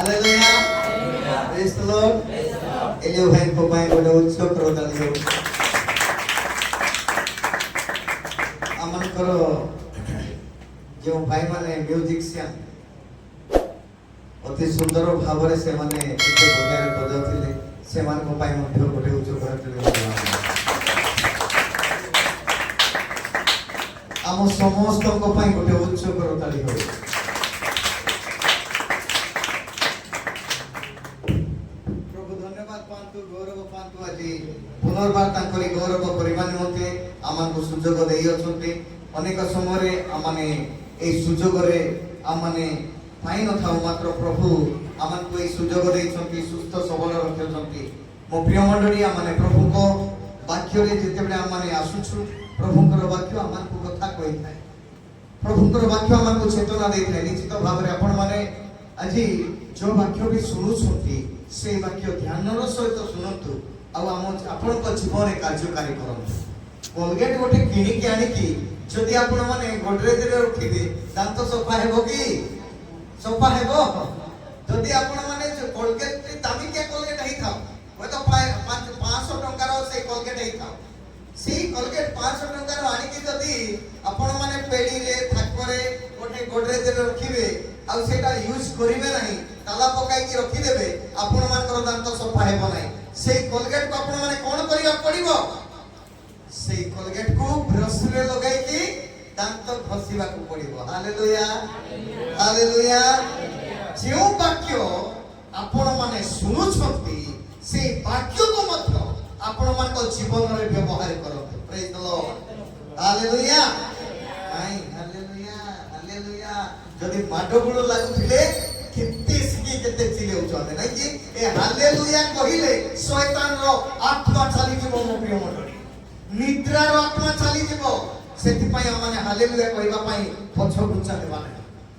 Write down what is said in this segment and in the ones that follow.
Hallelujah praise the Lord एलियो भाई को पाए गोटे उत्सव करो ताली आमनकर जो भाई माने म्यूजिशियन अति सुंदर भाव से माने एते बजारे बजाउथिले से मान को पाए मध्य गोटे उत्सव करथिले आम समस्त को पाए गोटे उत्सव करो ताली हो पुनर्बार तांकरी गौरव करिबा निमंते आमानकु सुजोग देई अछंती अनेक समय आमाने ए सुजोग रे आमाने पाई न थाउ मात्र प्रभु आमानकु ए सुजोग देइछंती सुस्थ सबल रखिछंती मो प्रिय मंडली आमाने प्रभु को वाक्य रे जेतेबे आमाने आसुछु प्रभुकर वाक्य आमानकु कथा कहि थाए प्रभुकर वाक्य आमानकु चेतना देइ थाए निश्चित भाव रे आपण माने आजि जो वाक्य भी सुनुछंती से वाक्य ध्यानर सहित सुनंतु आपण जीवन में कार्यकारी करंतु कोलगेट गोटे किनिकी आनिकी जदि आपण माने गोडरेज रे रखिबे दांत सफा हेबो कि सफा हेबो जदि आपण माने कोलगेट दामी के कोलगेट हेई थाओ ओ तो 500 टंका रो से कोलगेट हेई थाओ सी कोलगेट 500 टंका रो आनिकी जदि आपण माने पेडी रे थाकरे गोटे गोडरेज रे रखिबे आ सेटा यूज करिवे नाही ताला पकाई के रखि देबे आपण मानकर दांत सफा हेबो नाही से कोलगेट को आपण माने कोन करिया पड़िबो से कोलगेट को ब्रश रे लगाई के दांत घसीबा को पड़िबो हालेलुया हालेलुया जो वाक्य आपण माने सुनु छथि से वाक्य को मत आपण मान को जीवन रे व्यवहार करो praise the Lord hallelujah I hallelujah hallelujah जदि माडगुळ लागुथिले कितने सिकी केते चिले उचने नै कि ए हालेलुया कहिले शैतान रो आत्मा चली जीवो मो प्रिय मंडली निद्रा रो आत्मा चली जीवो सेति पय माने हालेलुया कहिबा पय पछ गुचा देबा नै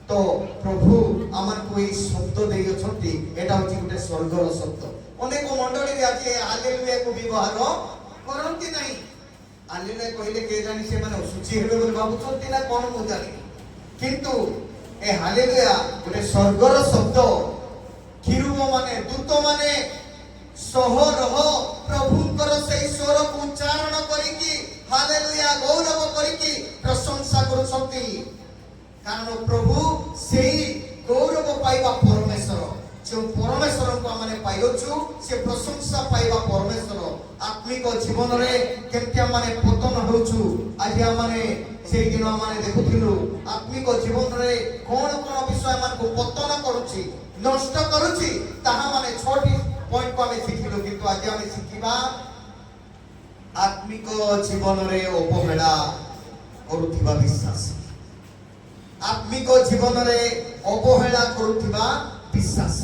तो प्रभु आमन कोई शब्द देइ अछंती एटा होची गुटे स्वर्गर शब्द अनेक मंडली रे आज हालेलुया को व्यवहार करंती नै हालेलुया कहिले के जानि से माने सुची हेबे बोल भाबुछंती ना कोन मु जानि किंतु ए हालेलुया गोटे स्वर्गर शब्द किरुब माने दूत माने सहरह प्रभुकर सेई स्वर को उच्चारण करिकि हालेलुया गौरव करिकि प्रशंसा करूछंती कारण प्रभु सेई गौरव पाइबा परमेश्वर जो परमेश्वर को माने पाइलछु से प्रशंसा पाइबा परमेश्वर आत्मिक जीवन रे केमतिया माने पतन होछु आज माने से दिन माने देखुथिलु आत्मिक जीवन रे कोन कोन विषय मान को पतन करूची नष्ट करूची ताहा माने 6टी पॉइंट को हमें सिखिलु किंतु आज हमें सिखिबा आत्मिक जीवन रे अवहेला करूथिबा विश्वास आत्मिक जीवन रे अवहेला करूथिबा विश्वास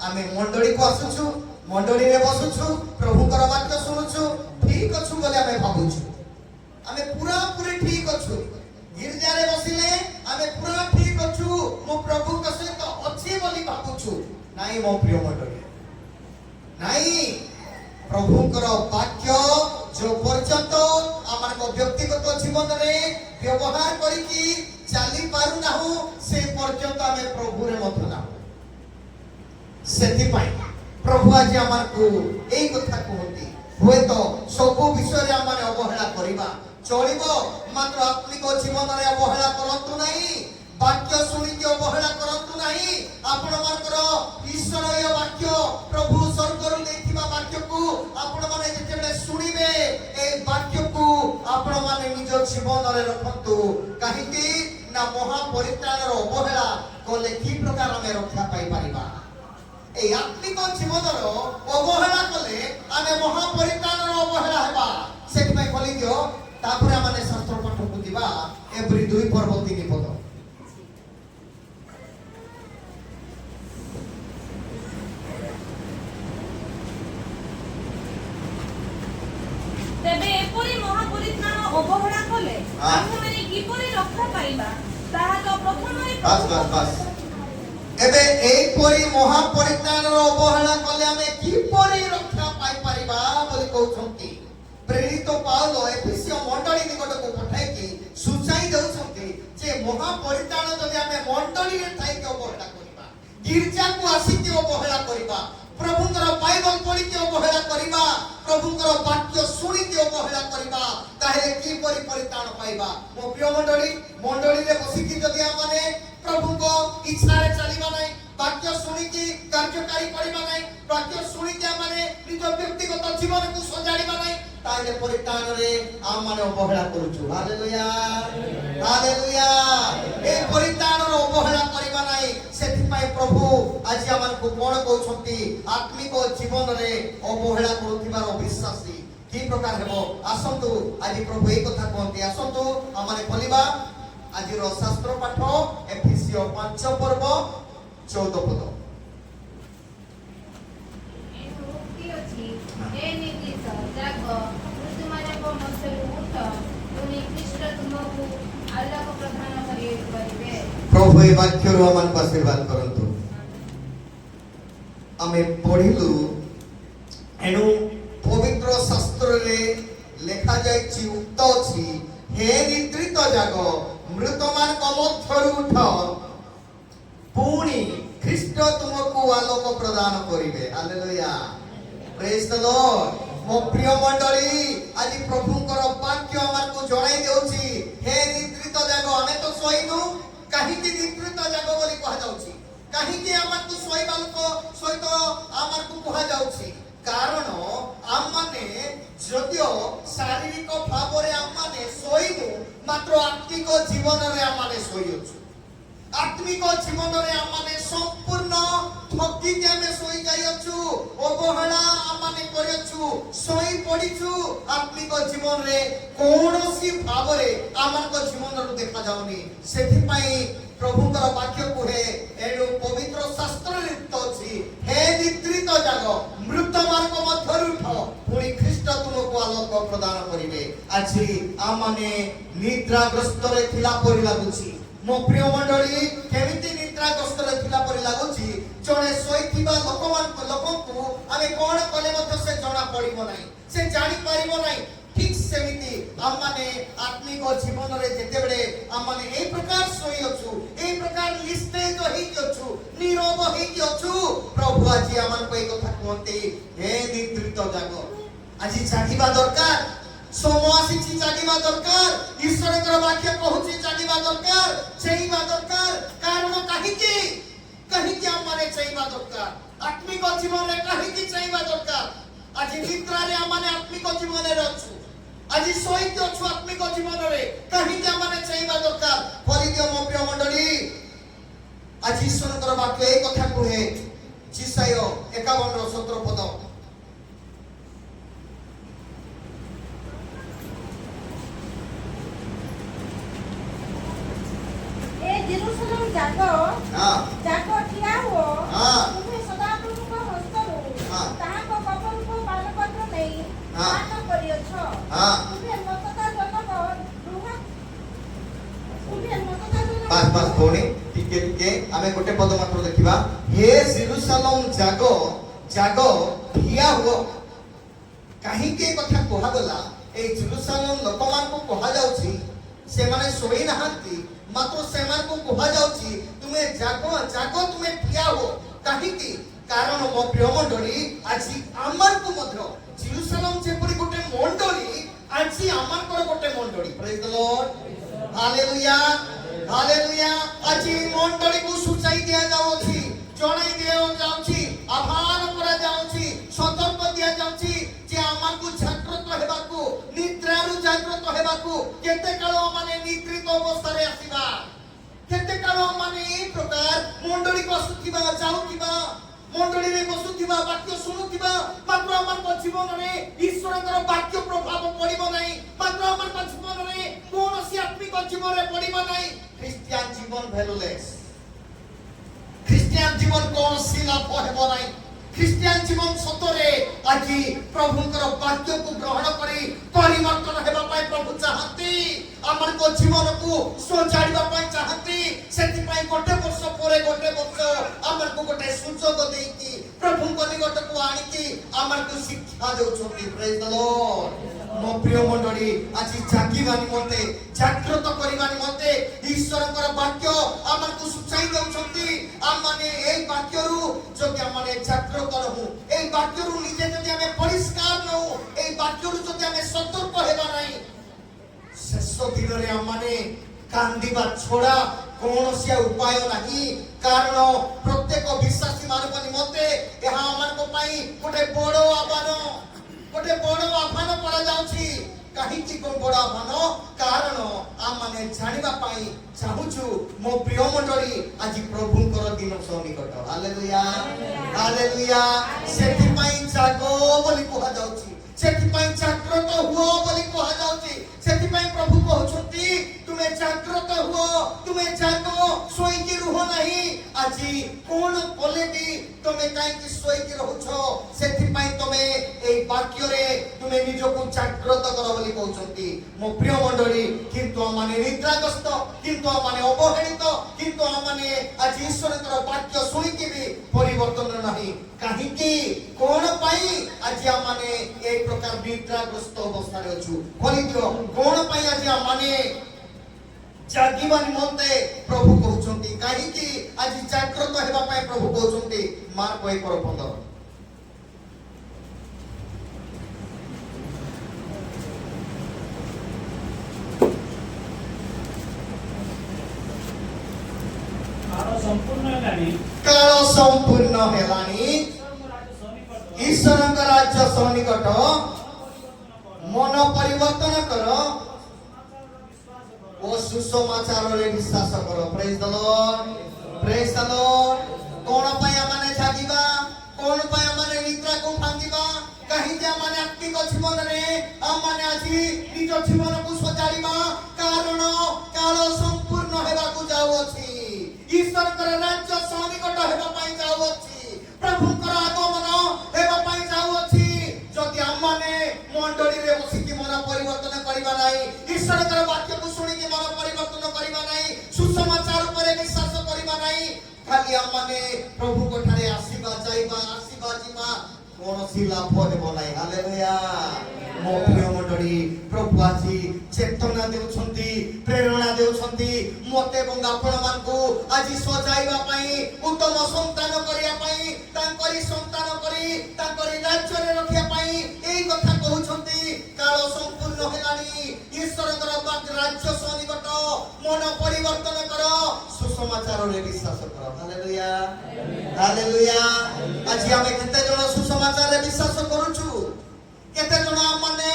आमे मंडली को आसुछु मंडली रे बसुछु प्रभुकर वाक्य सुनुछु ठीक अछु बोले हमें भाबुछु आमे पूरा पूरी ठीक अछु गिरजा रे बसिले आमे पूरा ठीक अछु मो प्रभु के सहित अछि बोली भाबुछु नाही मो प्रिय मंडली नाही प्रभुकर वाक्य जो पर्यंत आमान को व्यक्तिगत जीवन रे व्यवहार करी कि चाली पारु नाहु से पर्यंत आमे प्रभु रे मत ना सेति पाई प्रभु आज आमान को एई कथा कहती होय तो सब विषय रे आमाने अवहेला करिबा चलिबो मात्र आत्मिक जीवन रे अवहेला करंतु नाही वाक्य सुनि के अवहेला करंतु नाही आपण मानकर ईश्वरीय वाक्य प्रभु स्वर्गरु देथिबा वाक्य को आपण माने जेतेबे सुनिबे ए वाक्य को आपण माने निज जीवन रे रखंतु काहे कि ना महा परित्राण रो अवहेला कोले की प्रकार में रक्षा पाई परिबा ए आत्मिक जीवन रो अवहेला कोले आमे महा परित्राण रो अवहेला हेबा सेति में खोली दियो तापर माने शास्त्र पाठ को दिबा एवरी 2 पर्व 3 पद तेबे एपरी महापरित्राण अवहेला कोले आमे माने किपरि रक्षा पाइबा ताहा तो प्रथमरे बस एबे एपरी महापरित्राण रो अवहेला कोले आमे किपरि रक्षा पाई परिबा बोली कहउछंती प्रेरित पाउलो एफिसियो मंडली निकट को पठाई कि सुचाई देउछंती जे महापरित्राण जदि आमे मंडली रे थाई के अवहेला करिबा गिर्जा को आसिक अवहेला करिबा प्रभुंकर बाइबल पढ़ी के अवहेला करिबा प्रभुंकर वाक्य सुनी के अवहेला करिबा ताहे की परिताण पाइबा मो प्रिय मंडली रे बसी की जदी आमाने प्रभु को इच्छा रे चलीबा नै वाक्य सुनी की कार्यकारी करिबा नै वाक्य सुनी के आमाने निज व्यक्तिगत जीवन को सजाड़ीबा नै ताहे परिताण रे आमाने अवहेला करूछु हालेलुया हालेलुया ए परिताण रो अवहेला करिबा नै सेथि पय प्रभु आज आमान को कोन कहउछंती आत्मिक जीवन रे अवहेला करूथिबार अविश्वासी की प्रकार हेबो आसंतु आज प्रभु ए कथा कहंती आसंतु आमाने बोलिबा आज रो शास्त्र पाठ एफिसियो 5 पर्व 14 पद प्रभु ए वाक्य रो आमान को आशीर्वाद करंतु आमे पढिलु एनु पवित्र शास्त्र रे लेखा जायछि उक्त अछि हे निद्रित जाग मृतमान मध्यरु उठ पुणी ख्रीष्ट तुमको आलोक प्रदान करिवे हालेलुया प्रेज द लॉर्ड मो प्रिय मंडली आज प्रभुंकर वाक्य आमान को जणाई देउछि हे निद्रित जाग आमे तो सोइनु काहे कि निद्रित जाग बोली कहा जाउछि काहे कि आमान को सोइबा लोक सहित आमान को कहा जाउछि कारण आमाने जदियो शारीरिक भाव रे आमाने सोइनु मात्र आत्मिक जीवन रे आमाने सोइछु आत्मिक जीवन रे आमाने संपूर्ण थकी के हमें सोई जाइछु अवहेला आमाने करछु सोई पडिछु आत्मिक जीवन रे कोनोसी भाव रे आमान को जीवन रो देखा जाउनी सेथि पई प्रभुकर वाक्य कहे एनु पवित्र शास्त्र रे तछि हे निद्रित जाग मृत मार्ग मध्यरु उठ पुणी ख्रीष्ट तुमको आलोक प्रदान करिवे आछि आमाने निद्राग्रस्त रे थिला परि लागुछि मो प्रिय मंडली केमिति निद्राग्रस्त रे थिला परि लागुछि जणे सोइथिबा लोकको आमे कोन कले मध्य से जणा पड़िबो नै से जानि परिबो नै ठीक सेमिति आमाने आत्मिक जीवन रे जेते बेले आमाने ए प्रकार सोई अछु ए प्रकार निस्तेज होई अछु नीरव होई अछु प्रभु आज आमान को ए कथा कहते हे निद्रित जागो आज जागिबा दरकार समवासी जागिबा दरकार ईश्वर कर वाक्य कहूची जागिबा दरकार चैबा दरकार कारण काहे कि आमाने चैबा दरकार आत्मिक जीवन रे काहे कि चैबा दरकार आज निद्रा रे आमाने आत्मिक जीवन रे अछु आज सोई के अछु आत्मिक जीवन रे काहे कि आमाने चैबा दरकार फलिदियो मो प्रिय मंडली आज ईश्वर कर वाक्य ए कथा कहे जिसाय 51 रो 17 पद जेरूशलेम जागो हां जागो ठिया हो हां तुम्हें सदा प्रभु को हस्तरु हां ताहा को कपन को बालपत्र नहीं हां मान करियो छ हां तुम्हें मतता जनक रुहा तुम्हें मतता जनक पास थोड़ी टिके आमे गोटे पद मात्र देखिबा हे जेरूशलेम जागो जागो ठिया हो काहे के कथा कोहा गला ए जेरूशलेम लोकमान को कोहा जाउची से माने सोई नहांती मात्र सेमान को कहा जाउची तुमे जागो जागो तुमे ठिया हो काहे कि कारण मो प्रिय मंडली आज आमान को मध्य जेरूशलेम जेपरि गोटे मंडली आज आमान को गोटे मंडली praise the Lord hallelujah hallelujah आज मंडली को सुचाई दिया जाउची जणाई दिया जाउची आह्वान करा जाउची सतर्क दिया जाउची जे आमान को जागृत हेबाकू निद्रारु जागृत हेबाकू केते काल माने निद्रित अवस्था रे आसीबा केते काल माने ए प्रकार मंडली को सुथिबा जाउथिबा मंडली रे बसुथिबा वाक्य सुनुथिबा मात्र आमान को जीवन रे ईश्वरकर वाक्य प्रभाव पड़िबो नै मात्र आमान को जीवन रे कोनोसी आत्मिक जीवन रे पड़िबो नै क्रिश्चियन जीवन वैल्यूलेस क्रिश्चियन जीवन कोनोसी लाभ हेबो नै ख्रिस्टियान जीवन सतरे आज प्रभुंकर वाक्य को ग्रहण करी परिवर्तन हेबा पाई प्रभु चाहती हमर को जीवन को सजाड़ीबा पाई चाहती सेति पाई गोटे वर्ष परे गोटे वर्ष हमर को गोटे सुजोग देकी प्रभु को निकट को आनी की हमर को शिक्षा देउ छोटी प्रेज द लॉर्ड मो प्रिय मंडली आज जागिबा निमते जागृत करिबा निमते ईश्वरकर वाक्य हमर को सुचाई देउ छोटी हम माने ए वाक्य ବାକ୍ୟରୁ ନିଜେ ଯଦି ଆମେ ପରିଷ୍କାର ନଉ, এই ବାକ୍ୟରୁ ଯଦି ଆମେ ସତର୍କ ହେବା ନାହିଁ, ଶେଷ ଦିନରେ ଆମମାନେ କାନ୍ଦିବା ଛଡା କୌଣସି ଉପାୟ ନାହିଁ। କାରଣ ପ୍ରତ୍ୟେକ ବିଶ୍ୱାସୀ ମାନଙ୍କ ନିମନ୍ତେ ଏହା ଆମମାନଙ୍କ ପାଇଁ ଗୋଟେ ବଡ ଆହ୍ୱାନ କରାଯାଉଛି। କାହିଁକି ବଡ ଆହ୍ୱାନ? କାରଣ ଆମମାନେ ଜାଣିବା ପାଇଁ ଚାହୁଁଛୁ ମୋ ପ୍ରିୟ ମଣ୍ଡଳୀ ଆଜି ପ୍ରଭୁଙ୍କର ଦିନ ସନ୍ନିକଟ। Hallelujah hallelujah. ସେଥିପାଇଁ ଜାଗ ବୋଲି କୁହାଯାଉଛି, ସେଥିପାଇଁ ଜାଗ୍ରତ ହୁଅ ବୋଲି କୁହାଯାଉଛି। ସେଥିପାଇଁ ପ୍ରଭୁ କହୁଛନ୍ତି ତୁମେ ଜାଗ୍ରତ ହୁଅ, ତୁମେ ଜାଗ, ଶୋଇକି ରୁହ ନାହିଁ। ଆଜି କଣ କଲେ ବି ତମେ କାହିଁକି ଶୋଇକି ରହୁଛ? ସେଥିପାଇଁ ତମେ এই ବାକ୍ୟରେ ତୁମେ ନିଜକୁ ଜାଗ୍ରତ କର ବୋଲି କହୁଛନ୍ତି ମୋ ପ୍ରିୟ ମଣ୍ଡଳୀ। କିନ୍ତୁ ଆମମାନେ ନିଦ୍ରାଗ୍ରସ୍ତ, କିନ୍ତୁ ଆମମାନେ ଅବହେଳିତ, କିନ୍ତୁ ଆମମାନେ ଆଜି ଈଶ୍ୱରଙ୍କର ବାକ୍ୟ ଶୁଣିକି ବି ପରିବର୍ତ୍ତନ ନାହିଁ। କାହିଁକି କଣ ପାଇଁ ଆଜି ଆମମାନେ এই ପ୍ରକାର ନିଦ୍ରାଗ୍ରସ୍ତ ଅବସ୍ଥାରେ ଅଛୁ? ଖୋଲିଦିଅ, କଣ ପାଇଁ ଆଜି ଆମମାନେ ଜାଗିବା ନିମନ୍ତେ ପ୍ରଭୁ କହୁଛନ୍ତି? କାହିଁକି ଆଜି ଜାଗ୍ରତ ହେବା ପାଇଁ ପ୍ରଭୁ କହୁଛନ୍ତି? ମାର୍କ 1:15। କାଳ ସମ୍ପୂର୍ଣ୍ଣ ହେଲାଣି, ଈଶ୍ୱରଙ୍କ ରାଜ୍ୟ ସନ୍ନିକଟ, ମନ ପରିବର୍ତ୍ତନ କର ଓ ସୁସମାଚାରରେ ବିଶ୍ୱାସ କର। ପ୍ରେଜ୍ ଦ ଲର୍ଡ, ପ୍ରେଜ୍ ଦ ଲର୍ଡ। କଣ ପାଇଁ ଆମମାନେ ଜାଗିବା? କଣ ପାଇଁ ଆମମାନେ ନିଦ୍ରାକୁ ଭାଙ୍ଗିବା? କାହିଁକି ଆମମାନେ ଆତ୍ମିକ ଜୀବନରେ ଆମମାନେ ଆଜି ନିଜ ଜୀବନକୁ ସଜାଡ଼ିବା? କାରଣ କାଳ ସମ୍ପୂର୍ଣ୍ଣ ହେବାକୁ ଯାଉଅଛି, ଈଶ୍ୱରଙ୍କର ରାଜ୍ୟ ସନ୍ନିକଟ ହେବା ପାଇଁ ଯାଉଅଛି, ପ୍ରଭୁଙ୍କର ଆଗମନ ହେବା ପାଇଁ ଯାଉଅଛି। ଯଦି ଆମମାନେ ମଣ୍ଡଳୀରେ ବସିକି ମନ ପରିବର୍ତ୍ତନ କରିବା ନାହିଁ, ଈଶ୍ୱରଙ୍କର ବାକ୍ୟକୁ ଶୁଣିକି ମନ ପରିବର୍ତ୍ତନ କରିବା ନାହିଁ, ସୁସମାଚାର ଉପରେ ବିଶ୍ୱାସ କରିବା ନାହିଁ, ଖାଲି ଆମମାନେ ପ୍ରଭୁଙ୍କ ଠାରେ ଆସିବା ଯାଇବା, ଆସିବା ଯିବା, କୌଣସି ଲାଭ ହେବ ନାହିଁ। ହାଲେଲୁୟା। ମୋ ପ୍ରିୟ ମଣ୍ଡଳୀ, ପ୍ରଭୁ ଆଜି ଚେତନା ଦେଉଛନ୍ତି, ପ୍ରେରଣା ଦେଉଛନ୍ତି ମତେ ଏବଂ ଆପଣମାନଙ୍କୁ ଆଜି ସଜାଇବା ପାଇଁ, ଉତ୍ତମ ସନ୍ତାନ କରିବା ପାଇଁ, ତାଙ୍କରି ସନ୍ତାନ କରି ତାଙ୍କରି ରାଜ୍ୟରେ ରଖିବା ପାଇଁ এই କଥା କହୁଛନ୍ତି। କାଳ ସମ୍ପୂର୍ଣ୍ଣ ହେଲାଣି, ଈଶ୍ୱରଙ୍କର ରାଜ୍ୟ ସନ୍ନିକଟ, ମନ ପରିବର୍ତ୍ତନ କର, ସୁସମାଚାରରେ ବିଶ୍ୱାସ କର। Hallelujah hallelujah. ଆଜି ଆମେ କେତେ ଜଣ ସୁସମାଚାରରେ ବିଶ୍ୱାସ କରୁଛୁ? କେତେ ଜଣ ଆମମାନେ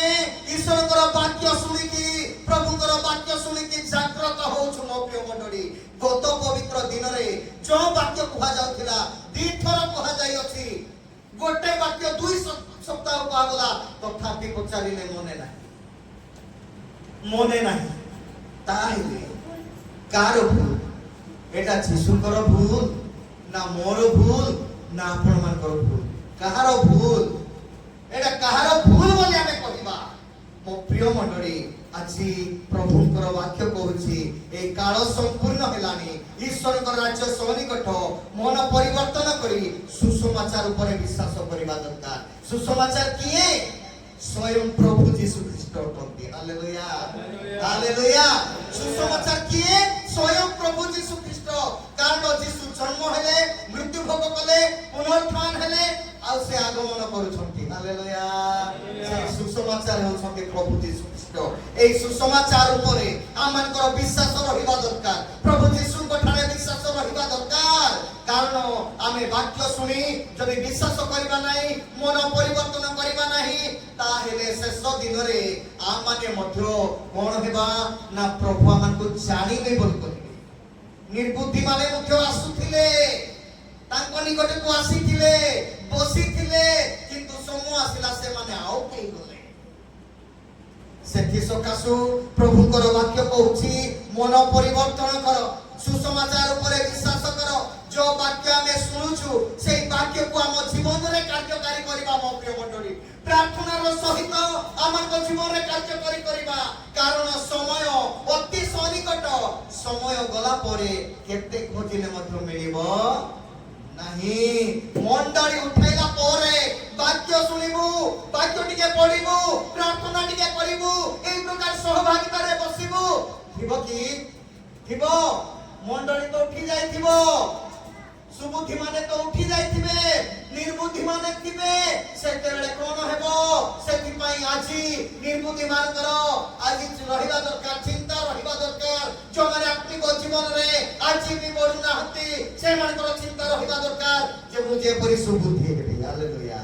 ଈଶ୍ୱରଙ୍କର ବାକ୍ୟ ଶୁଣିକି, ପ୍ରଭୁଙ୍କର ବାକ୍ୟ ଶୁଣିକି ଜାଗ୍ରତ ହଉଛୁ? ମୋ ପ୍ରିୟ ମଣ୍ଡଳୀ, ଗତ ପବିତ୍ର ଦିନରେ ଯୋଉ ବାକ୍ୟ କୁହାଯାଉଥିଲା, 2 ଥର କୁହାଯାଇଅଛି, ଗୋଟେ ବାକ୍ୟ 2 ସପ୍ତାହ କୁହାଗଲା, ତଥାପି ପଚାରିଲେ ମନେ ନାହିଁ। ତାହେଲେ କାହାର ଭୁଲ? এটা যিশুଙ୍କର ଭୁଲ ନା ମୋର ଭୁଲ ନା ଆପଣମାନଙ୍କର ଭୁଲ? କାହାର ଭୁଲ? এটা କାହାର ଭୁଲ ବୋଲି ଆମେ କହିବା? ମୋ ପ୍ରିୟ ମଣ୍ଡଳୀ, ଆଜି ପ୍ରଭୁଙ୍କର ବାକ୍ୟ କହୁଛି এই କାଳ ସମ୍ପୂର୍ଣ୍ଣ ହେଲାଣି, ଈଶ୍ୱରଙ୍କ ରାଜ୍ୟ ସନ୍ନିକଟ, ମନ ପରିବର୍ତ୍ତନ କରି ସୁସମାଚାର ଉପରେ ବିଶ୍ୱାସ କରିବା ଦରକାର। ସୁସମାଚାର କିଏ? ସ୍ୱୟଂ ପ୍ରଭୁ ଯୀଶୁ ଖ୍ରୀଷ୍ଟ ଅଟନ୍ତି। Hallelujah hallelujah. ସୁସମାଚାର କିଏ? ସ୍ୱୟଂ ପ୍ରଭୁ ଯୀଶୁ ଖ୍ରୀଷ୍ଟ। କାରଣ ଯୀଶୁ ଜନ୍ମ ହେଲେ, ମୃତ୍ୟୁ ଭୋଗ କଲେ, ପୁନରୁତ୍ଥାନ ହେଲେ, ଆଉ ସେ ଆଗମନ କରୁଛନ୍ତି। ହାଲେଲୁୟା। ସେ ସୁସମାଚାର ହେଉଛନ୍ତି ପ୍ରଭୁ ଯୀଶୁ ଖ୍ରୀଷ୍ଟ। এই সুসমাচার উপরে আমাদের বিশ্বাস রহিবা দরকার, প্রভু যীশুଙ୍କ ଠାରେ বিশ্বাস রহিবা দরকার। কারণ আমি বাক্য শুনি যদি বিশ্বাস করিবা নাই, মন পরিবর্তন করিবা নাই, তাহলে শেষ দিনরে আমানে মধ্য কোন হেবা না প্রভু আমাকে জানিবে বলি কহিবে। নির্বুদ্ধি মানে মধ্য আসুথিলে, তাঙ্ক নিকটକୁ আসিথিলে, বসিথিলে, কিন্তু সময় আসিলা সেমানে আও কেই গলে। ସେଥି ସକାଶୁ ପ୍ରଭୁଙ୍କର ବାକ୍ୟ କହୁଛି ମନ ପରିବର୍ତ୍ତନ କର, ସୁସମାଚାର ଉପରେ ବିଶ୍ୱାସ କର। ଯୋଉ ବାକ୍ୟ ଆମେ ଶୁଣୁଛୁ ସେଇ ବାକ୍ୟକୁ ଆମ ଜୀବନରେ କାର୍ଯ୍ୟକାରୀ କରିବା। ମୋ ପ୍ରିୟ ମଣ୍ଡଳୀ, ପ୍ରାର୍ଥନାର ସହିତ ଆମର ଜୀବନରେ କାର୍ଯ୍ୟକାରୀ କରିବା। କାରଣ ସମୟ ଅତି ସନ୍ନିକଟ, ସମୟ ଗଲା ପରେ କେତେ ଖୋଜିଲେ ମଧ୍ୟ ମିଳିବ ନାହିଁ। ମଣ୍ଡଳୀ ଉଠାଇଲା ପରେ ବାକ୍ୟ ଶୁଣିବୁ, ବାକ୍ୟ ଟିକେ ପଢିବୁ, ପ୍ରାର୍ଥନା ଟିକେ କରିବୁ, এই প্রকার সহভাগিতারে বসিবু, থিব কি? থিব? মণ্ডলী তো উঠি যাইথিব, सुबुद्धि माने तो उठी जाइथिबे निर्बुद्धि माने थिबे सेते बेले कोन हेबो सेति पई आजी निर्बुद्धि मान करो आजी रहिबा दरकार चिंता रहिबा दरकार जो माने अपनी को जीवन रे आजी भी बडू नाहंती से मान करो चिंता रहिबा दरकार जे मुझे परि सुबुद्धि हेबे हालेलुया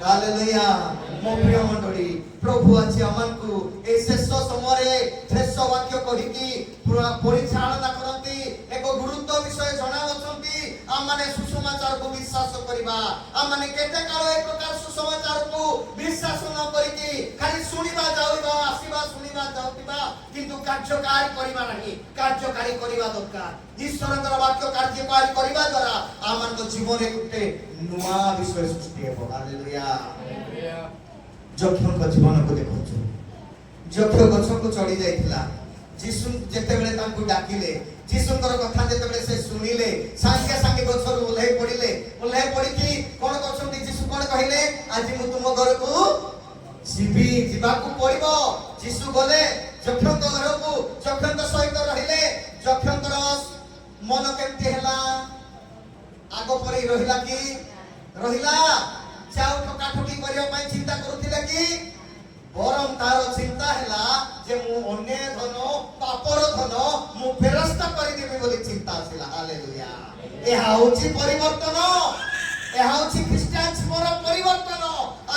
हालेलुया मो प्रिय मंडली प्रभु आज हमनकु ए शेष समय शेष वाक्य कहिकी पूरा परिचालना करंती एक गुरुत्व विषय जणावछंती हम माने सुसमाचार को विश्वास करिबा हम माने केते काल एक प्रकार सुसमाचार को विश्वास न करिकी खाली सुनिबा जाउबा आसीबा सुनिबा जाउतिबा किंतु कार्यकारी करिबा नाही कार्यकारी करिबा दरकार ईश्वरकर वाक्य कार्यकारी करिबा द्वारा हमन को जीवन एकटे नुआ विषय सृष्टि हेबो हालेलुया जक्षण को जीवन को देखो जक्ष गछ को चढ़ी जाइथिला जीसु जेते बेले तांकु डाकिले जीसुकर कथा जेते बेले से सुनिले सांगे सांगे गछर ओल्हे पड़िकी कोन करछंती जीसु कोन कहिले आज मु तुम घर को जीवी जीवाकू पड़िबो जीसु गले जक्षण घर को जक्षण सहित रहिले जक्षण मन केमते हला आगो परि रहिला कि रहिला चाउ ठका ठकी करियो पई चिंता करूथिले कि बरम तार चिंता हैला जे मु अन्य धन पापर धन मु फेरस्ता करि देबे बोली चिंता आसिला हालेलुया ए हाउची परिवर्तन ए हाउची ख्रिस्टियान जीवन परिवर्तन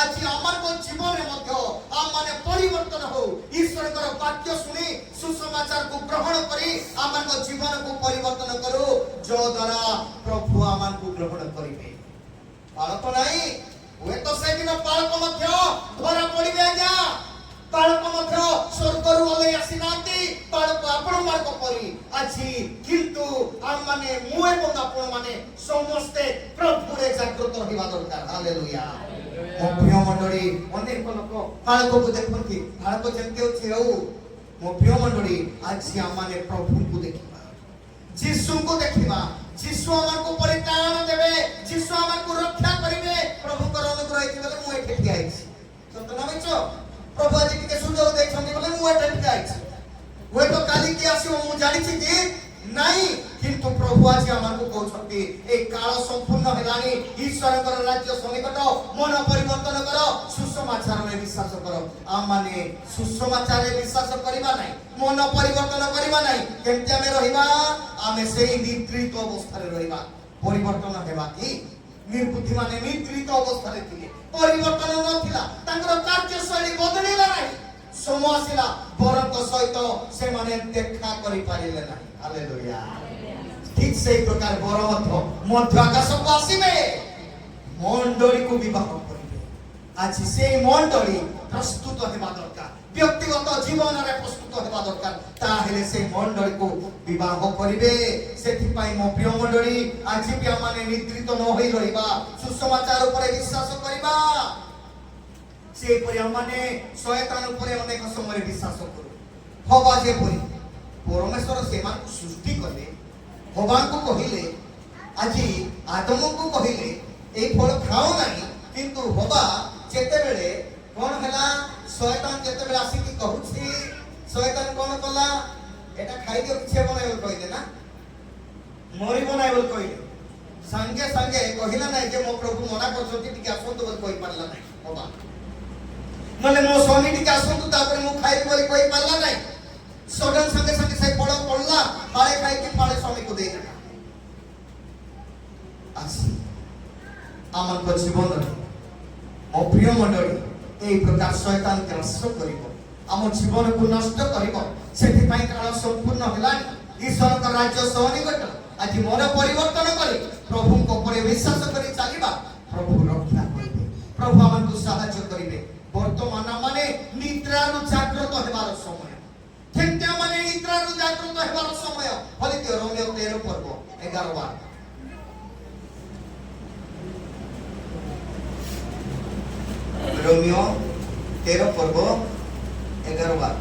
आज हमर को जीवन मध्य हम माने परिवर्तन हो ईश्वर कर वाक्य सुनी सुसमाचार को ग्रहण करी हमर को जीवन को परिवर्तन करू जो द्वारा प्रभु हमन को ग्रहण करिवे बालक नाही वे तो से दिन बालक मध्य धरा पड़िबे आज्ञा बालक मध्य स्वर्गरु ओले आसीनांती बालक आपण मार्ग परी आछि किंतु हम माने मुए बंद आपण माने समस्ते प्रभु रे जागृत रहिबा दरकार हालेलुया मो प्रिय मंडली अनेक लोक बालक को देखंती बालक जेंते अछि हो मो प्रिय मंडली आज हम माने प्रभु को देखिबा जीसु को देखिबा जीसु हमन को परित्राण देबे जीसु हमन को रक्षा करिवे प्रभु कर अनुग्रह हेति बोले मु एठी ठिया आइछि सत ना बच्चो प्रभु आज के सुंदर देखछन्ती बोले मु एठी ठिया आइछि वे तो काली के आसी मु जानि छि कि नाही किंतु प्रभु आज हमन को कहछन्ती ए काल संपूर्ण हेलानी ईश्वर कर राज्य सनिकट मन परिवर्तन करो सुसमाचार में विश्वास करो हम माने सुसमाचार में विश्वास करिबा नाही मन परिवर्तन करिबा नाही केमते हमें रहिबा आमे सेही निद्रित अवस्था रे रहिबा परिवर्तन हेबा कि निर्बुद्धि माने निद्रित अवस्था रे थिले परिवर्तन नथिला तांकर कार्यशैली बदलिला नाही समय आसिला बरक सहित से माने देखा करि पारिले नाही हालेलुया ठीक से प्रकार बर मध्य आकाश को आसीबे मंडली को विवाह करिवे आज से मंडली प्रस्तुत हेबा दरकार व्यक्तिगत जीवन रे प्रस्तुत हेबा दरकार ताहेले से मंडली को विवाह करिवे सेथि पई मो प्रिय मंडली आज भी माने निद्रित न होई रहिबा सुसमाचार ऊपर विश्वास करिबा से परि माने शयतान ऊपर अनेक समय विश्वास करू होबा जे परि परमेश्वर सेमान को सृष्टि कले भगवान को कहिले आज आदम को कहिले ए फल खाओ नाही किंतु होबा जेते बेले कोन हला शयतान जेते बेले आसी की कहूछि शयतान कोन कला एटा खाइ दियो किछे बनाय बोल कहिले ना मरि बनाय बोल कहिले संगे संगे कहिला नाही जे मो प्रभु मना करछथि टिके आसंतु बोल कहि पारला नाही होबा मले मो स्वामी टिके आसंतु तापर मु खाइ बोल कहि पारला नाही सडन संगे संगे से पड़ पड़ला फाड़े खाई के फाड़े स्वामी को दे देना आसी आमन को जीवन अप्रिय मंडली ए प्रकार शयतान त्रास करिवो आम जीवन को नष्ट करिवो सेति पई काल संपूर्ण हलानी ईश्वर का राज्य सनिकट आज मन परिवर्तन करी प्रभु को पर विश्वास करी चलीबा प्रभु रक्षा करिवे प्रभु आमन को सहायता करिवे वर्तमान माने निद्रा रु जागृत हेबार समय केमते माने निद्रा रु जागृत हेबार समय फलित रोमियो 13 पर्व 11 बार रोमियो 13 पर्व 11 बार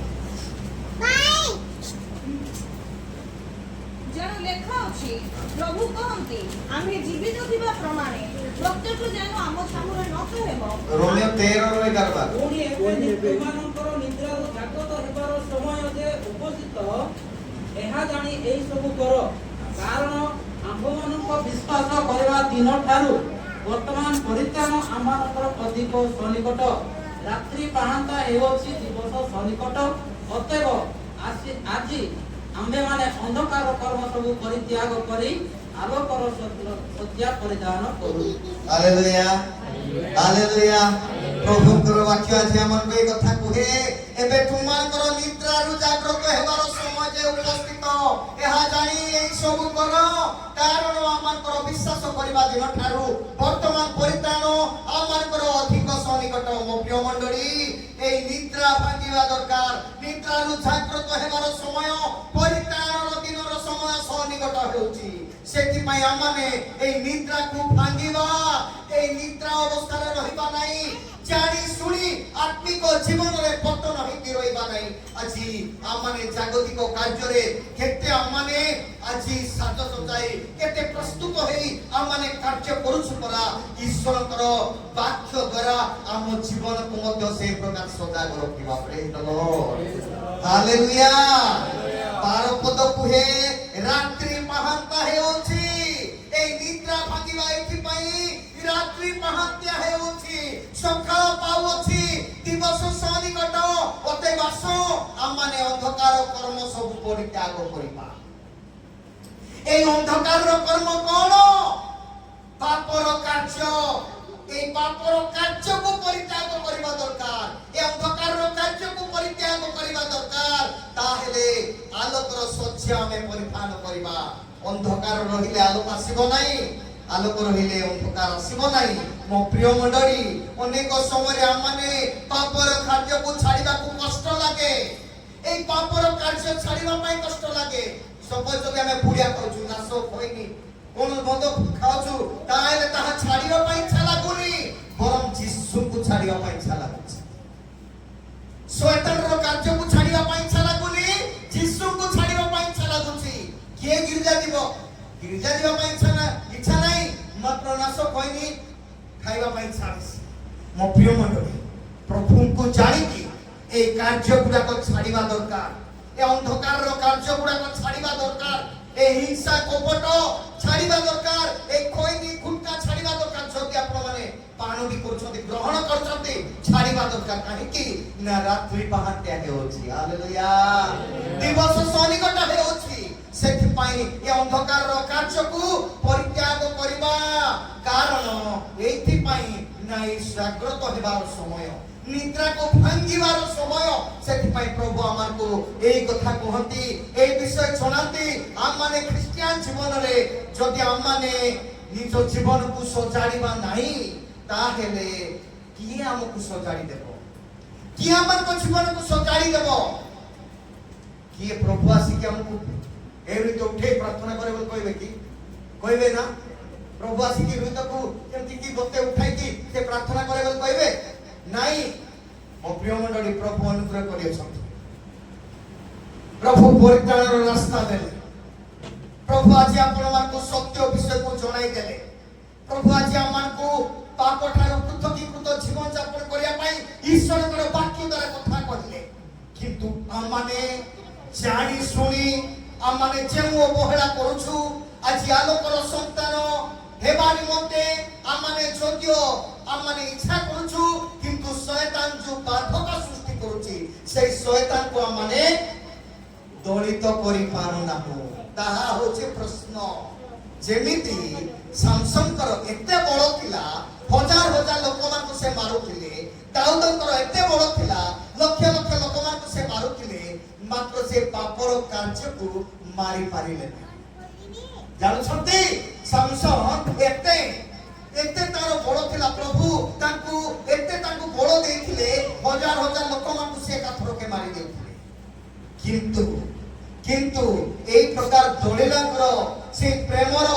जण लेखा अछि प्रभु कहंती आमे जीवित थिबा प्रमाणे प्रत्येक जन आम सामने न कहबो रोमियो 13 रो 11 बार ओनी एमे तुमानकर निद्रा रो जागृत हेबार समय जे उपस्थित एहा जानी एई सब कर कारण आम्भमानक विश्वास ବିଶ୍ୱାସ କରିବା ଦିନଠାରୁ ବର୍ତ୍ତମାନ ପରିତ୍ରାଣ ଆମମାନଙ୍କର ଅଧିକ ସନ୍ନିକଟ। ରାତ୍ରି ପାହାନ୍ତା ହେଉଛି ଦିବସ ସନ୍ନିକଟ। ଅତଏବ ଆଜି ଆମ୍ଭେମାନେ ଅନ୍ଧକାର କର୍ମ ସବୁ ପରିତ୍ୟାଗ କରି ଆଲୋକର ଶଯ୍ୟା ପରିଧାନ କରୁ। Hallelujah hallelujah. ପ୍ରଭୁଙ୍କର ବାକ୍ୟ ଆଜି ଆମକୁ ଏ କଥା କୁହେ, ଏବେ ତୁମମାନଙ୍କର ନିଦ୍ରାରୁ ଜାଗ୍ରତ ହେବାର ସମୟ ଯେ ଉପସ୍ଥିତ, ଏହା ଜାଣି ଏଇ ସବୁ କର, କାରଣ ଆମମାନଙ୍କର ବିଶ୍ୱାସ କରିବା ଦିନ ଠାରୁ ବର୍ତ୍ତମାନ ପରିତ୍ରାଣ ଆମମାନଙ୍କର ଅଧିକ ସନ୍ନିକଟ। ମୋ ପ୍ରିୟ ମଣ୍ଡଳୀ, এই নিদ্রা ভাঙিবা দরকার। নিদ্রাରୁ জাগ্রত ହେବାର ସମୟ, ପରିତ୍ରାଣର ଦିନର ସମୟ ସନ୍ନିକଟ ହେଉଛି। ସେଥିପାଇଁ ଆମମାନେ এই ନିଦ୍ରାକୁ ଭାଙ୍ଗିବା, এই ନିଦ୍ରା ଅବସ୍ଥାରେ ରହିବା ନାହିଁ। ଜାଣି ଶୁଣି ଆତ୍ମିକ ଜୀବନରେ ପତନ ହେଇକି ରହିବା ନାହିଁ। ଆଜି ଆମମାନେ ଜାଗତିକ କାର୍ଯ୍ୟରେ କେତେ ଆମମାନେ ଆଜି ସାଜ ସଜାଇ କେତେ ପ୍ରସ୍ତୁତ ହେଇ ଆମମାନେ କାର୍ଯ୍ୟ କରୁଛୁ ପରା। ଈଶ୍ୱରଙ୍କର ବାକ୍ୟ ଦ୍ୱାରା ଆମ ଜୀବନକୁ ମଧ୍ୟ ସେ ପ୍ରକାର ସଜାଗ ରଖିବା। ପ୍ରେଜ୍ ଦ ଲର୍ଡ ହାଲେଲୁୟା। 12 ପଦ କୁହେ, ରାତ୍ରି ପାହାନ୍ତା ହେଉଛି। এই নিদ্রা ভাঙিবা এଥିପାଇଁ রাত্রি পাহান্তিয়া ହେଉଛି, সকাଳ ପାଉଅଛି, ଦିବସ ସନ୍ନିକଟ। ଅତଏବ ଆସ ଆମମାନେ ଅନ୍ଧକାର କର୍ମ ସବୁ ପରିତ୍ୟାଗ କରିବା। এই ଅନ୍ଧକାରର କର୍ମ କ'ଣ? ପାପର କାର୍ଯ୍ୟ। এই ପାପର କାର୍ଯ୍ୟକୁ ପରିତ୍ୟାଗ କରିବା ଦରକାର। এই ଅନ୍ଧକାରର କାର୍ଯ୍ୟକୁ ପରିତ୍ୟାଗ କରିବା ଦରକାର। ତାହେଲେ ଆଲୋକର ଶଯ୍ୟା ଆମେ ପରିଧାନ କରିବା। ଅନ୍ଧକାର ରହିଲେ ଆଲୋକ ଆସିବ ନାହିଁ, ଆଲୋକ ରହିଲେ ଅନ୍ଧକାର ଆସିବ ନାହିଁ। ମୋ ପ୍ରିୟ ମଣ୍ଡଳୀ, ଅନେକ ସମୟରେ ଆମମାନେ ପାପର କାର୍ଯ୍ୟକୁ ଛାଡ଼ିବାକୁ କଷ୍ଟ ଲାଗେ। এই ପାପର କାର୍ଯ୍ୟ ଛାଡ଼ିବା ପାଇଁ କଷ୍ଟ ଲାଗେ। ସପୋଜ ଯଦି ଆମେ ପୁଡ଼ିଆ ଖାଉଛୁ, ଘାସ ଖୋଇନି, কোন মদ খাওଛୁ, ତାହେଲେ ତାହା ଛାଡ଼ିବା ପାଇଁ ଇଚ୍ଛା ଲାଗୁନି, ବରଂ ଯୀଶୁଙ୍କୁ ଛାଡ଼ିବା ପାଇଁ ଇଚ୍ଛା ଲାଗୁଛି। ଶୈତାନର କାର୍ଯ୍ୟକୁ ଛାଡ଼ିବା ପାଇଁ ଇଚ୍ଛା ଲାଗୁନି, ଯୀଶୁଙ୍କୁ ଛାଡ଼ିବା ପାଇଁ ଇଚ୍ଛା ଲାଗୁଛି। କିଏ ଗିର୍ଜା ଯିବ? ଗିର୍ଜା ଯିବା ପାଇଁ ଇଚ୍ଛା ନାହିଁ, ମାତ୍ର ନାଶ ଖୋଇନି ଖାଇବା ପାଇଁ ଇଚ୍ଛା ଅଛି। ମୋ ପ୍ରିୟ ମଣ୍ଡଳୀ, ପ୍ରଭୁଙ୍କୁ ଜାଣିକି এই କାର୍ଯ୍ୟ ଗୁଡ଼ାକ ଛାଡ଼ିବା ଦରକାର। ଏ ଅନ୍ଧକାରର କାର୍ଯ୍ୟ ଗୁଡ଼ାକ ଛାଡ଼ିବା ଦରକାର। এই হিংসা কপট ছাড়িবা দরকার। এই খৈনি গুটকা ছাড়িবা দরকার। যদি আপনারা পান বি করছন্তি, গ্রহণ করছন্তি, ছাড়িবা দরকার। কাহিকি না রাত্রি পাহান্তিয়া হেউছি। হালেলুয়া। দিবস সন্নিকট হেউছি। ସେଥିପାଇଁ ଏ ଅନ୍ଧକାରର କାର୍ଯ୍ୟକୁ ପରିତ୍ୟାଗ କରିବା। କାରଣ ଏଇଥିପାଇଁ ନା এই ଜାଗ୍ରତ ହେବାର ସମୟ, ନିଦ୍ରାକୁ ଭାଙ୍ଗିବାର ସମୟ। ସେଥିପାଇଁ ପ୍ରଭୁ ଆମକୁ এই କଥା କୁହନ୍ତି, এই ବିଷୟ ଜଣାନ୍ତି। ଆମମାନେ ଖ୍ରୀଷ୍ଟିଆନ ଜୀବନରେ ଯଦି ଆମମାନେ ନିଜ ଜୀବନକୁ ସଜାଡ଼ିବା ନାହିଁ, ତାହେଲେ କିଏ ଆମକୁ ସଜାଡ଼ି ଦେବ? କିଏ ଆମଙ୍କ ଜୀବନକୁ ସଜାଡ଼ି ଦେବ? କିଏ ପ୍ରଭୁ ଆସିକି ଆମକୁ ଏମିତି ଉଠେଇ ପ୍ରାର୍ଥନା କରିବେ ବୋଲି କହିବେ କି? କହିବେ ନା? ପ୍ରଭୁ ଆସିକି ହୃଦୟକୁ କେମିତି କି ଗୋଟେ ଉଠାଇକି ସେ ପ୍ରାର୍ଥନା କରିବେ ବୋଲି କହିବେ? ନାଇଁ। ମୋ ପ୍ରିୟ ମଣ୍ଡଳୀ, ପ୍ରଭୁ ଅନୁଗ୍ରହ କରିଅଛନ୍ତି। ପ୍ରଭୁ ପରିତ୍ରାଣର ରାସ୍ତା ଦେଲେ। ପ୍ରଭୁ ଆଜି ଆପଣମାନଙ୍କୁ ସତ୍ୟ ବିଷୟକୁ ଜଣାଇ ଦେଲେ। ପ୍ରଭୁ ଆଜି ଆମମାନଙ୍କୁ ପାପ ଠାରୁ ପୃଥକୀକୃତ ଜୀବନ ଯାପନ କରିବା ପାଇଁ ଈଶ୍ୱରଙ୍କର ବାକ୍ୟ ଦ୍ୱାରା କଥା କହିଲେ। କିନ୍ତୁ ଆମମାନେ ଜାଣି ଶୁଣି ଆମମାନେ ଯେଉଁ ଅବହେଳା କରୁଛୁ, ଆଜି ଆଲୋକର ସନ୍ତାନ ହେବା ନିମନ୍ତେ ଆମମାନେ ଯଦିଓ ଆମମାନେ ଇଚ୍ଛା କରୁଛୁ, କିନ୍ତୁ ଶୟତାନ ଯୋଉ ବାଧକ ସୃଷ୍ଟି କରୁଛି, ସେଇ ଶୟତାନକୁ ଆମମାନେ ଦଳିତ କରିପାରୁନାହୁଁ। ତାହା ହେଉଛି ପ୍ରଶ୍ନ। ଯେମିତି ସାମସନଙ୍କର ଏତେ ବଳ ଥିଲା, ହଜାର ହଜାର ଲୋକମାନଙ୍କୁ ସେ ମାରୁଥିଲେ। ଦାଉଦଙ୍କର ଏତେ ବଳ ଥିଲା, ଲକ୍ଷ ଲକ୍ଷ ଲୋକମାନଙ୍କୁ ସେ ମାରୁଥିଲେ, ମାତ୍ର ସେ ପାପର କାର୍ଯ୍ୟକୁ ମାରି ପାରିଲେ ନାହିଁ। ଜାଣୁଛନ୍ତି, ସାମସନ ଏତେ ତାର ବଳ ଥିଲା। ପ୍ରଭୁ ତାଙ୍କୁ ବଳ ଦେଇଥିଲେ, ହଜାର ହଜାର ଲୋକମାନଙ୍କୁ ସେ ଏକାଥରକେ ମାରି ଦେଉଥିଲେ। କିନ୍ତୁ এই প্রকার দলিলাଙ୍କର সেই প্রেমর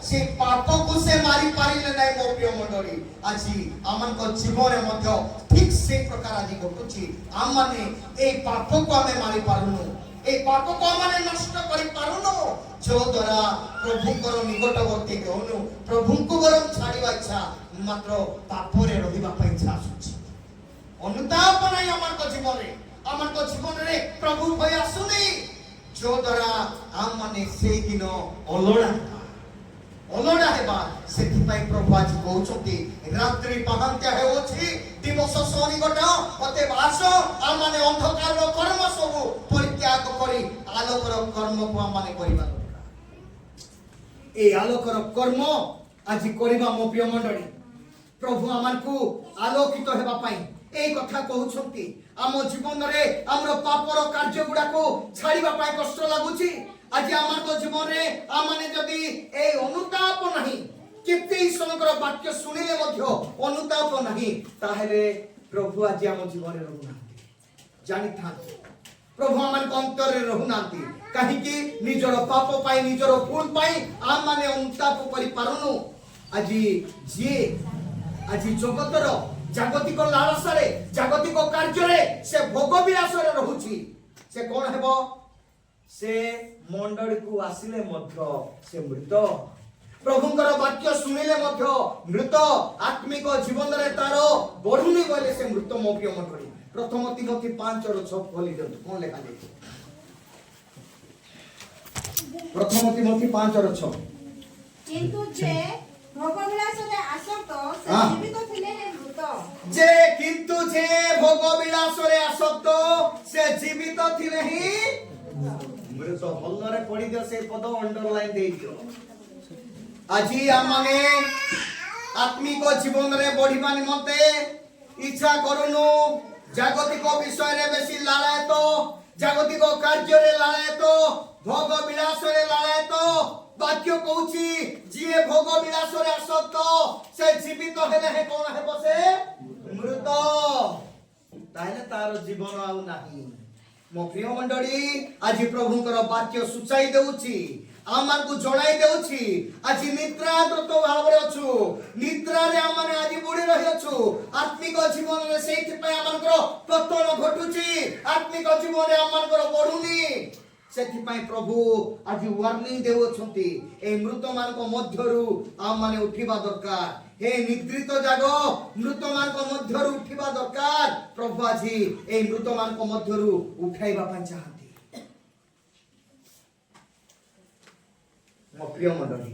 সেই পাপକୁ ସେ মারি পারিলে নাই। ମୋ প্রিয় মণ্ডলী, আজি আমনক জীবনে মধ্য ঠিক সেই প্রকার আজি ঘটুছি। আমমানে এই পাপକୁ ଆମେ মারি পারুনু, এই পাপକୁ আমমানে নষ্ট କରି পারুনু, जो द्वारा प्रभुଙ୍କର নিকটবর্তী ହେଉନୁ। ପ୍ରଭୁଙ୍କୁ ବରଂ ଛାଡ଼ିବା ଇଚ୍ଛା, ମାତ୍ର ପାପରେ ରହିବା ପାଇଁ ଇଚ୍ଛା ଆସୁଛି। ଅନୁତାପ ନାହିଁ ଆମଙ୍କ ଜୀବନରେ ପ୍ରଭୁ ଭୟ ଆସୁନି, जो द्वारा आम माने से दिन अलड़ा देबा सेथिपाई प्रभु आज कहउछथि रात्रि पहांत्या हेउछि दिवस सनिकट अते वास आमाने अंधकार कर्म सब परित्याग करी आलोकर कर्म को आमाने करिबा ए आलोकर कर्म आज करिबा मो प्रिय मंडळी प्रभु आमानकु आलोकित हेबा पई এই কথা কହୁଛନ୍ତି ଆମ ଜୀବନରେ ଆମର ପାପର କାର୍ଯ୍ୟ ଗୁଡାକୁ ଛାଡ଼ିବା ପାଇଁ କଷ୍ଟ ଲାଗୁଛି ଆଜି ଆମର ଜୀବନରେ ଆମମାନେ ଯଦି এই ଅନୁତାପ ନାହିଁ କେତେ ଈଶ୍ୱରଙ୍କର ବାକ୍ୟ ଶୁଣିଲେ ମଧ୍ୟ ଅନୁତାପ ନାହିଁ ତାହେଲେ ପ୍ରଭୁ ଆଜି ଆମ ଜୀବନରେ ରହୁନାହାନ୍ତି ଜାଣିଥାନ୍ତି ପ୍ରଭୁ ଆମମାନଙ୍କ ଅନ୍ତରରେ ରହୁନାହାନ୍ତି କାହିଁକି ନିଜର ପାପ ପାଇଁ ନିଜର ଭୁଲ ପାଇଁ ଆମମାନେ ଅନୁତାପ କରିପାରୁନୁ ଆଜି ଯିଏ ଆଜି ଜଗତର जागतिक लालसारे जागतिक कार्य से भोग विलासरे रहुची से कौन हेबो से मंडली को आसिले मध्य से मृत प्रभुंकर वाक्य सुनिले मध्य मृत आत्मिक जीवन रे तारो बढ़ुनी गले से मृत मोप्य मंडली प्रथम तिमोथी 5 और 6 खोली दियंतु कोन लेखा देछि प्रथम तिमोथी 5 और 6 किंतु जे भोगविलासरे आसक्त से जीवित थिले मृत जे किंतु जे भोगविलासरे आसक्त से जीवित थिले ही मृत भलरे पढि दियो से पद अंडरलाइन दे दियो आजी आमाने आत्मिक जीवन रे बढ़िबा निमते इच्छा करूनु जागतिक विषय रे बेसी लालायत जागतिक कार्य रे लालायत भोग विलास रे लालायत वाक्य कहूची जिए भोग विलास रे आसक्त से जीवित हेले हे कोन हेबो से मृत ताहेले तार जीवन आउ नाही मो प्रिय मंडळी आज प्रभुंकर वाक्य सुचाई देउची आमान को जणाई देउची आज निद्राद्रत भाव रे अछु निद्रा रे आमाने आज बुडी रहि अछु आत्मिक जीवन रे सेति पय आमानकर पतन घटुची आत्मिक जीवन रे आमानकर बढुनी सेति पय प्रभु आज वार्निंग देउछंती ए मृत मानक मध्यरु आमाने उठिबा दरकार हे निद्रित जागो मृत मानक मध्यरु उठिबा दरकार प्रभु आज ए मृत मानक मध्यरु उठाइबा पय चाहती मो प्रिय मंडली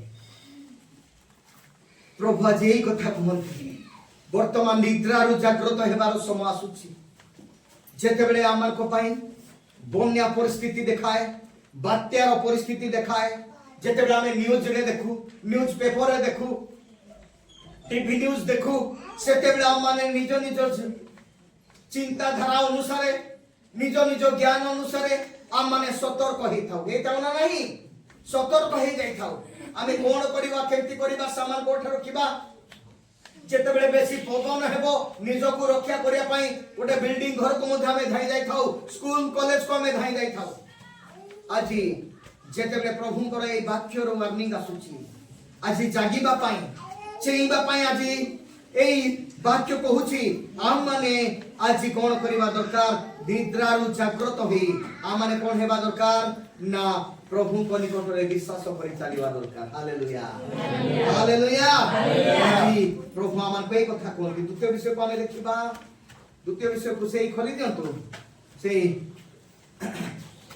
प्रभु आज एई कथा कहंती वर्तमान निद्रारु जागृत हेबार समय आसुची जेते बेले आमार को पय बन्या परिस्थिति देखाए बात्यार परिस्थिति देखाए जेते बेले आमे न्यूज रे देखु न्यूज पेपर रे देखु टीवी न्यूज देखु सेते बेले आमाने निज निज चिंता धारा अनुसार निज निज ज्ञान अनुसार आमाने सतर्क हेइ थाउ एता ना नहीं सतर्क हेइ जाई थाउ आमे कोन करिबा केमति करिबा सामान कोठ रखिबा जेते बेले बेसी पवन हेबो निज को रक्षा करिया पई ओटे बिल्डिंग घर को मध्य हमें धाई जाई थाउ स्कूल कॉलेज को हमें धाई जाई थाउ आजी जेते बेले प्रभुंकर ए वाक्य रो वार्निंग आसुची आजी जागिबा पई चेइबा पई आजी एई वाक्य कहूची आम माने आजी कोन करिबा दरकार निद्रारु जागृत होई आम माने कोन हेबा दरकार ना प्रभु को निकट रे विश्वास करि चलिबा दरकार हालेलुया हालेलुया आजी प्रभु आमान पे कथा कोन द्वितीय विषय को लिखिबा द्वितीय विषय को सेई खोली दियंतु सेई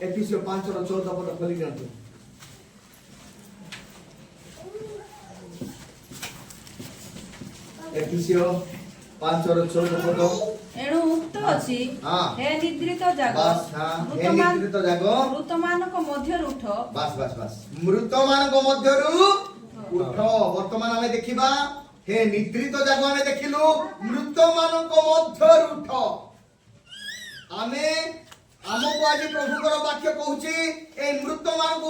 एफिसियो 5 और 14 पद खोली दियंतु एफिसियो 5 और 14 पद एणु उक्त अछि हे निद्रित जागो बस हां हे निद्रित जागो मृत मानक मध्य उठ बस बस बस मृत मानक मध्यरु उठ वर्तमान हमें देखिबा हे निद्रित जागो हमें देखिलु मृत मानक मध्यरु उठ हमें हमको आज प्रभुकर वाक्य कहूची ए मृत मानक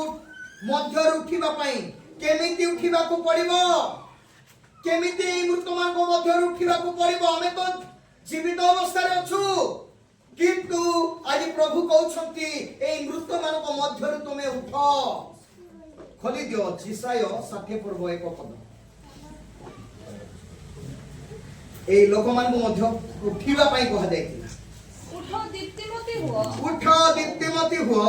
मध्यरु उठिबा पई केमिति उठिबा को पड़िबो केमिति मृत मानक मध्यरु उठिबा को पड़िबो हमें तो जीवित अवस्था रे अछु किंतु आज प्रभु कहउछंती ए मृत मानक मध्यरु तुमे उठ खोली दियो जिसाय 60 पर्व एक पद ए लोक मान को मध्य उठिबा पई कहा जायतिला उठ दीप्तिमती हुओ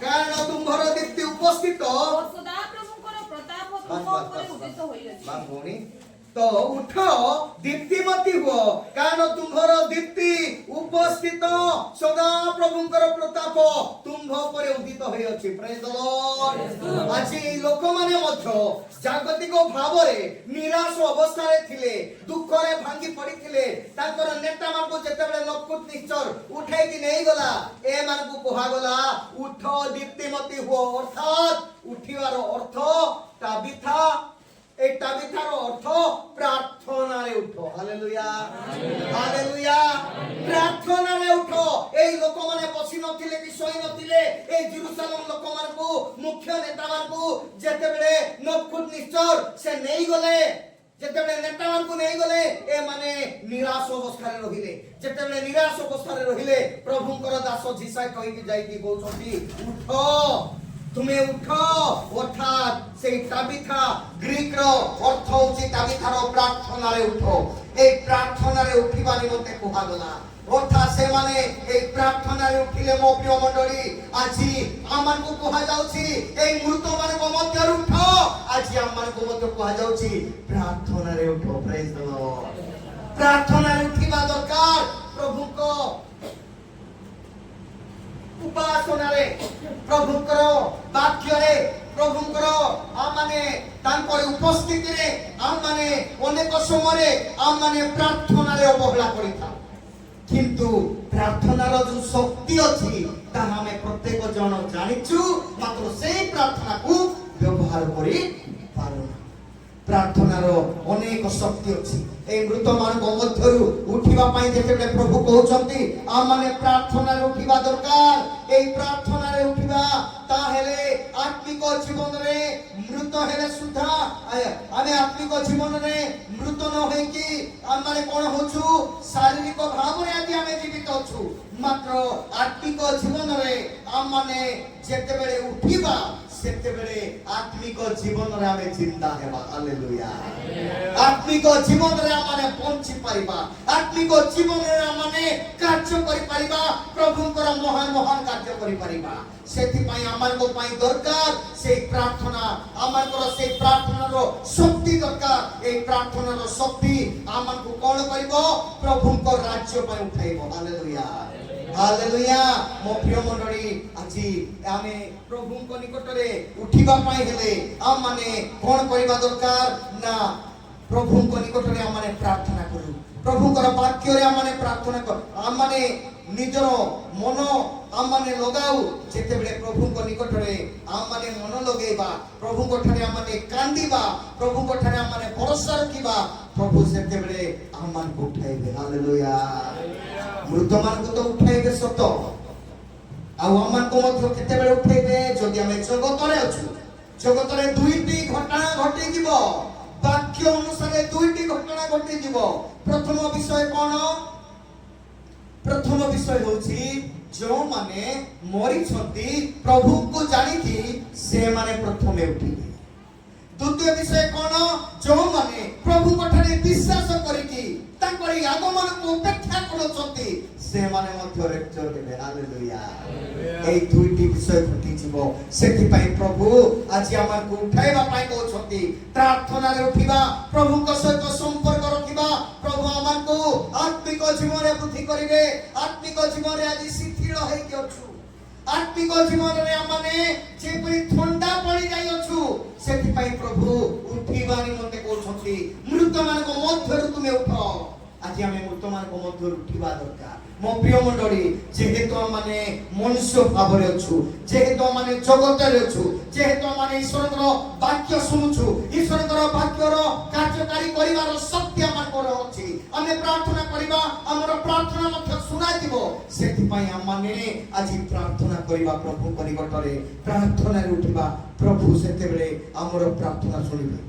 कारण तुम्हर दीप्ति उपस्थित सदा सदा प्रभुकर प्रताप तुम ऊपर उदित होई अछि बां भौणी तो उठ दीप्तिमती हुओ कारण तुम्हार दीप्ति उपस्थित सदा प्रभुंकर प्रताप तुम्भ उपरे उदित होई अछि प्रेज द लॉर्ड आज लोक माने मध्य जागतिक भाव रे निराश अवस्था रे थिले दुख रे भांगी पड़िथिले ताकर नेता मान को जेतेबेले नकुत निश्चर उठाई कि नै गला ए मान को कोहा गला उठ दीप्तिमती हुओ अर्थात उठिवार अर्थ ताबिथा এই তাবিথার অর্থ প্রার্থনারে উঠো হালেলুয়া হালেলুয়া প্রার্থনারে উঠো এই লোকমানে বসি নথিলে কি শোই নথিলে এই জেরুসালেম লোকমানকু মুখ্য নেতামানকু যেতেবেলে নবকুত নিশ্চর সে নেই গলে যেতেবেলে নেতামানকু নেই গলে এ মানে নিরাশ অবস্থারে রহিলে যেতেবেলে নিরাশ অবস্থারে রহিলে প্রভুଙ୍କର দাস ঝিসাই কইকি যাইকি কହୁଛନ୍ତି উঠো তুমি উঠো অর্থাৎ সেই তাবিথা গ্রিক র অর্থ হচ্ছে তাবিথার প্রার্থনারে উঠো এই প্রার্থনারে উঠিবা নিমন্তে কুহাগলা অর্থাৎ সে মানে এই প্রার্থনারে উঠিলে মো প্রিয় মণ্ডলী আজি আমানকু কুহা যাଉଛି এই মৃত ମାନଙ୍କ ମଧ୍ୟରୁ উঠ আজি আমানকু ମଧ୍ୟ কুহা যাଉଛି প্রার্থনারে উঠো প্রেজ দ লর্ড প্রার্থনারে উঠিবা দরকার প্রভুଙ୍କ उपासनारे प्रभुଙ୍କର ବାକ୍ୟରେ ପ୍ରଭୁଙ୍କର ଆମମାନେ ତାଙ୍କର ଉପସ୍ଥିତିରେ ଆମମାନେ ଅନେକ ସମୟରେ ଆମମାନେ ପ୍ରାର୍ଥନାରେ ଅବହେଳା କରିଥାଉ କିନ୍ତୁ ପ୍ରାର୍ଥନାର ଯୋଉ ଶକ୍ତି ଅଛି ତାହା ଆମେ ପ୍ରତ୍ୟେକ ଜଣ ଜାଣିଛୁ ମାତ୍ର ସେଇ ପ୍ରାର୍ଥନାକୁ ବ୍ୟବହାର କରି ପାରୁନା ପ୍ରାର୍ଥନାର ଅନେକ ଶକ୍ତି ଅଛି এই মৃত ମାନଙ୍କ ମଧ୍ୟରୁ ଉଠିବା ପାଇଁ ଯେତେବେଳେ ପ୍ରଭୁ କହୁଛନ୍ତି ଆମମାନେ ପ୍ରାର୍ଥନାରେ ଉଠିବା ଦରକାର এই ପ୍ରାର୍ଥନାରେ ଉଠିବା ତାହେଲେ ଆତ୍ମିକ ଜୀବନରେ ମୃତ ହେଲେ ସୁଦ୍ଧା ଆମେ ଆତ୍ମିକ ଜୀବନରେ ମୃତ ନ ହେଇକି ଆମମାନେ କ'ଣ ହଉଛୁ ଶାରୀରିକ ଭାବରେ ଆଜି ଆମେ ଜୀବିତ ଅଛୁ ମାତ୍ର ଆତ୍ମିକ ଜୀବନରେ ଆମମାନେ ଯେତେବେଳେ ଉଠିବା ସେତେବେଳେ ଆତ୍ମିକ ଜୀବନରେ ଆମେ ଜିନ୍ଦା ହେବା ହାଲେଲୁୟା ଆତ୍ମିକ ଜୀବନରେ ଆମମାନେ ବଞ୍ଚି ପାରିବା ଆତ୍ମିକ ଜୀବନରେ ଆମମାନେ କାର୍ଯ୍ୟ କରିପାରିବା ପ୍ରଭୁଙ୍କର ମହାନ ମହାନ କାର୍ଯ୍ୟ କରିପାରିବା ସେଥିପାଇଁ ଆମମାନଙ୍କ ପାଇଁ ଦରକାର ସେଇ ପ୍ରାର୍ଥନା ଆମଙ୍କର ସେଇ ପ୍ରାର୍ଥନାର ଶକ୍ତି ଦରକାର এই ପ୍ରାର୍ଥନାର ଶକ୍ତି ଆମମାନଙ୍କୁ କ'ଣ କରିବ ପ୍ରଭୁଙ୍କ ରାଜ୍ୟ ପାଇଁ ଉଠାଇବ ହାଲେଲୁୟା हालेलुया मो प्रिय मंडली আজি आमे प्रभुଙ୍କ निकटरे उठिबा पाई हेले हम माने कोन करिबा दरकार ना प्रभुଙ୍କ निकटरे हम माने प्रार्थना करू प्रभुଙ୍କର वाक्यरे हम माने प्रार्थना कर हम माने निजर मन हम माने लगाऊ जेतेबेले प्रभुଙ୍କ निकटरे हम माने मन लगेबा प्रभुଙ୍କ ठारे हम माने कांदीबा प्रभुଙ୍କ ठारे हम माने भरोसा रखिबा प्रभु सेतेबेले हम मान को उठाइबे हालेलुया मृत मान को तो उठाइबे सत आ हमन को मध्य केतेबेले उठाइबे जदि हम जगत रे अछु जगत रे दुईटी घटना घटी जीवो वाक्य अनुसार दुईटी घटना घटी जीवो प्रथम विषय कोन प्रथम विषय होछि जो माने मरि छथि प्रभु को जानि कि से माने प्रथमे उठिबे द्वितीय विषय कोन जो माने प्रभु कठरे विश्वास करिकि ताकरी आगमन को अपेक्षा करछथि से माने मध्य रेक्टर हेबे हालेलुया এই দুইটি বিষয় ঘটি জীব সেটি পাই প্রভু আজি আমার কো উঠাইবা পাই কছতি প্রার্থনারে উঠিবা প্রভুଙ୍କ সহিত সম্পর্ক রখিবা প্রভু আমার কো আত্মিক জীবনে বৃদ্ধি করিবে আত্মিক জীবনে আজি শিথিল হই কি অছু আত্মিক জীবনে আমানে যেপরি ঠান্ডা পড়ি যাই অছু সেটি পাই প্রভু উঠিবা নিমন্তে কছতি মৃত মানক মধ্যরু তুমি উঠো আজি আমি মৃত মানক মধ্যরু উঠিবা দরকার मो प्रिय मंडली जेहेतु माने मनुष्य भावरे अछु जेहेतु माने जगत रे अछु जेहेतु माने ईश्वरकर वाक्य सुनुछु ईश्वरकर वाक्यर कार्यकारी करिवार शक्ति हमर अछि हमें प्रार्थना करिबा हमर प्रार्थना मध्य सुना दिबो सेति पई हम माने आज प्रार्थना करिबा प्रभु निकटरे प्रार्थना रे उठिबा प्रभु सेते बेले हमर प्रार्थना सुनिबे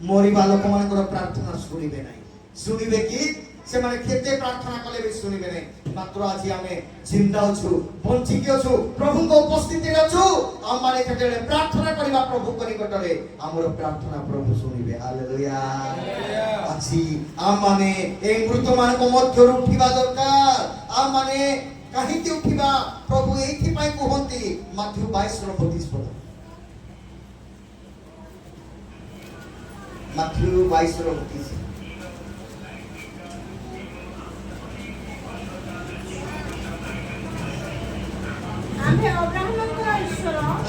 मरिबा लोक मानकर प्रार्थना सुनिबे नै सुनिबे कि से माने केते प्रार्थना कले भी सुनिबे नै मात्र आज हमें जिंदा अछु बंची के अछु प्रभु को उपस्थिति रे अछु हमारे केते प्रार्थना करिबा प्रभु को निकटरे हमर प्रार्थना प्रभु सुनिबे हालेलुया अछि हम माने ए मृत मान को मध्य उठिबा दरकार हम माने कहि के उठिबा प्रभु एथि पई कहंती मत्थ्यू 22:32 पद मत्थ्यू 22:32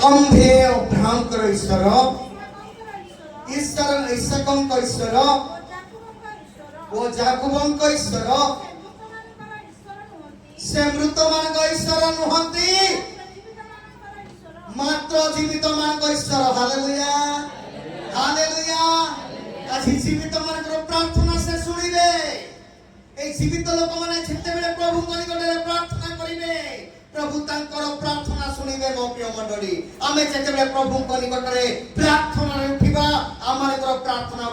ଅମ୍ଭେ ଅବ୍ରାହମଙ୍କର ଈଶ୍ୱର, ଇସାକଙ୍କର ଈଶ୍ୱର, ଇସାକଙ୍କ ଈଶ୍ୱର ଓ ଯାକୁବଙ୍କ ଈଶ୍ୱର, ଓ ଯାକୁବଙ୍କ ଈଶ୍ୱର ସେ ମୃତମାନଙ୍କ ଈଶ୍ୱର ନୁହନ୍ତି, ସେ ମୃତମାନଙ୍କ ଈଶ୍ୱର ନୁହନ୍ତି, ମାତ୍ର ଜୀବିତମାନଙ୍କ ଈଶ୍ୱର। ମାତ୍ର ଜୀବିତ ମାନଙ୍କ ଈଶ୍ୱର। Hallelujah hallelujah. ଆଜି ଜୀବିତ ମାନଙ୍କର ପ୍ରାର୍ଥନା ସେ ଶୁଣିବେ। এই জীবিত ଲୋକମାନେ ଯେତେବେଳେ ପ୍ରଭୁଙ୍କ ନିକଟରେ ପ୍ରାର୍ଥନା କରିବେ, ପ୍ରଭୁ ତାଙ୍କର ପ୍ରାର୍ଥନା ଶୁଣିବେ। ମୋ ପ୍ରିୟ ମଣ୍ଡଳୀ, ଆମେ ଯେତେବେଳେ ପ୍ରଭୁଙ୍କ ନିକଟରେ ପ୍ରାର୍ଥନାରେ ଉଠିବା, ଆମମାନଙ୍କର ପ୍ରାର୍ଥନା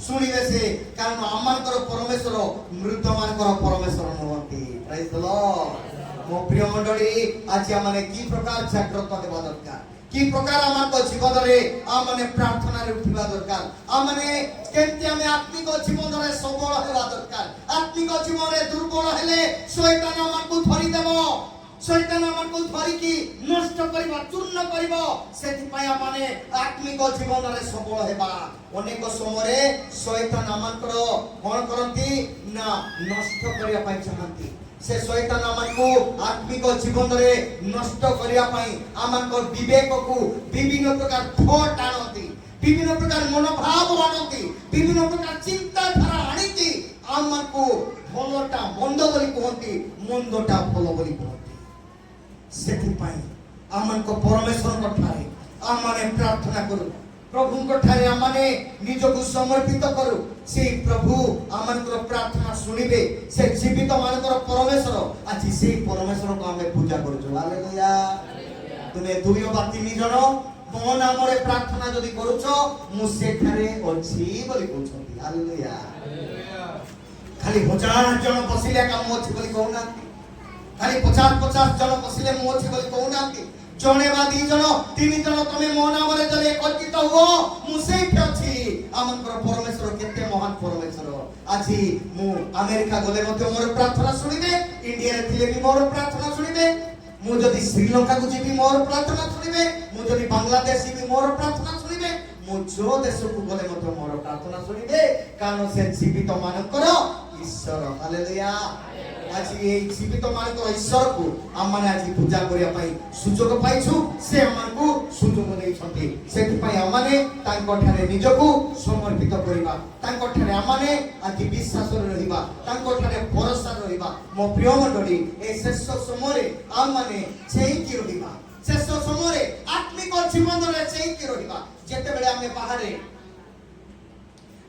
ଶୁଣିବେ ସେ, କାରଣ ଆମମାନଙ୍କର ପରମେଶ୍ୱର ମୃତମାନଙ୍କର ପରମେଶ୍ୱର ନୁହନ୍ତି। ପ୍ରାଇଜ୍ ଦ ଲର୍ଡ। ମୋ ପ୍ରିୟ ମଣ୍ଡଳୀ, ଆଜି ଆମମାନେ କି ପ୍ରକାର ଜାଗ୍ରତ ହେବା ଦରକାର, କି ପ୍ରକାର ଆମ ଜୀବନରେ ଆମେ ପ୍ରାର୍ଥନାରେ ଉଠିବା ଦରକାର, ଆମେ କେମିତି ଆମେ ଆତ୍ମିକ ଜୀବନରେ ସବଳ ହେବା ଦରକାର। ଆତ୍ମିକ ଜୀବନରେ ଦୁର୍ବଳ ହେଲେ ଶୈତାନ ଆମକୁ ଧରିଦେବ, ଶୈତାନ ଆମକୁ ଧରିକି ନଷ୍ଟ କରିବ, ଚୂର୍ଣ୍ଣ କରିବ। ସେଥିପାଇଁ ଆମେ ଆତ୍ମିକ ଜୀବନରେ ସବଳ ହେବା। ଅନେକ ସମୟରେ ଶୈତାନ ଆମଙ୍କର କଣ କରନ୍ତି ନା ନଷ୍ଟ କରିବା ପାଇଁ ଚାହାନ୍ତି। ସେ ଶୈତାନ ଆମକୁ ଆତ୍ମିକ ଜୀବନରେ ନଷ୍ଟ କରିବା ପାଇଁ ଆମଙ୍କ ବିବେକକୁ ବିଭିନ୍ନ ପ୍ରକାର ଥଟ୍ ଆଣନ୍ତି, ବିଭିନ୍ନ ପ୍ରକାର ମନୋଭାବ ଆଣନ୍ତି, ବିଭିନ୍ନ ପ୍ରକାର ଚିନ୍ତାଧାରା ଆଣିକି ଆମକୁ ଭଲଟା ମନ୍ଦ ବୋଲି କୁହନ୍ତି, ମନ୍ଦଟା ଭଲ ବୋଲି କୁହନ୍ତି। ସେଥିପାଇଁ ଆମଙ୍କ ପରମେଶ୍ୱରଙ୍କ ଠାରେ ଆମେ ପ୍ରାର୍ଥନା କରୁ, ପ୍ରଭୁଙ୍କ ଠାରେ ଆମେ ନିଜକୁ ସମର୍ପିତ କରୁ। ସେଇ ପ୍ରଭୁ ଆମଙ୍କର ପ୍ରାର୍ଥନା ଶୁଣିବେ। ସେ ଜୀବିତ ମାନଙ୍କର ପରମେଶ୍ୱର, ଆଜି ସେଇ ପରମେଶ୍ୱରକୁ ଆମେ ପୂଜା କରୁଛୁ। ହାଲେଲୁୟା। ତୁମେ 2 ବା 3 ଜଣ ମୋ ନାମରେ ପ୍ରାର୍ଥନା ଯଦି କରୁଛ, ମୁଁ ସେଠାରେ ଅଛି ବୋଲି କହୁଛନ୍ତି। ହାଲେଲୁୟା। ଖାଲି 1000 ଜଣ ବସିଲେ ଏକା ମୁଁ ଅଛି ବୋଲି କହୁନାହାନ୍ତି, ଖାଲି 50 ଜଣ ବସିଲେ ମୁଁ ଅଛି ବୋଲି କହୁନାହାନ୍ତି। ଜଣେ ବା 2 ଜଣ 3 ଜଣ ତମେ ମୋ ନାମରେ ଯଦି ଏକତ୍ରିତ ହୁଅ, ମୁଁ ସେଇଠି ଅଛି। ଆମଙ୍କର ପରମେଶ୍ୱର କେତେ ମହାନ ପରମେଶ୍ୱର। ଆଜି ମୁଁ ଆମେରିକା ଗଲେ ମଧ୍ୟ ମୋର ପ୍ରାର୍ଥନା ଶୁଣିବେ, ଇଣ୍ଡିଆରେ ଥିଲେ ବି ମୋର ପ୍ରାର୍ଥନା ଶୁଣିବେ, ମୁଁ ଯଦି ଶ୍ରୀଲଙ୍କାକୁ ଯିବି ମୋର ପ୍ରାର୍ଥନା ଶୁଣିବେ, ମୁଁ ଯଦି ବାଂଲାଦେଶ ଯିବି ମୋର ପ୍ରାର୍ଥନା ଶୁଣିବେ, ମୁଁ ଯୋଉ ଦେଶକୁ ଗଲେ ମଧ୍ୟ ମୋର ପ୍ରାର୍ଥନା ଶୁଣିବେ, କାରଣ ସେ ଜୀବିତ ମାନଙ୍କର ଈଶ୍ୱର। ହାଲେଲୁୟା। ଆଜି এই জীবিত ମାନଙ୍କର ଈଶ୍ୱରକୁ ଆମେ ଆଜି ପୂଜା କରିବା ପାଇଁ ସୁଯୋଗ ପାଇଛୁ। ସେ ଆମକୁ ସୁଯୋଗ ଦେଇଛନ୍ତି। ସେଥିପାଇଁ ଆମେ ତାଙ୍କ ଠାରେ ନିଜକୁ ସମର୍ପିତ କରିବା, ତାଙ୍କ ଠାରେ ଆମେ ଆଜି ବିଶ୍ୱାସରେ ରହିବା, ତାଙ୍କ ଠାରେ ଭରସାରେ ରହିବା। ମୋ ପ୍ରିୟ ମଣ୍ଡଳୀ, এই ଶେଷ ସମୟରେ ଆମେ ଚେଇଁକି ରହିବା, ଶେଷ ସମୟରେ ଆତ୍ମିକ ଜୀବନରେ ଚେଇଁକି ରହିବା। ଯେତେବେଳେ ଆମେ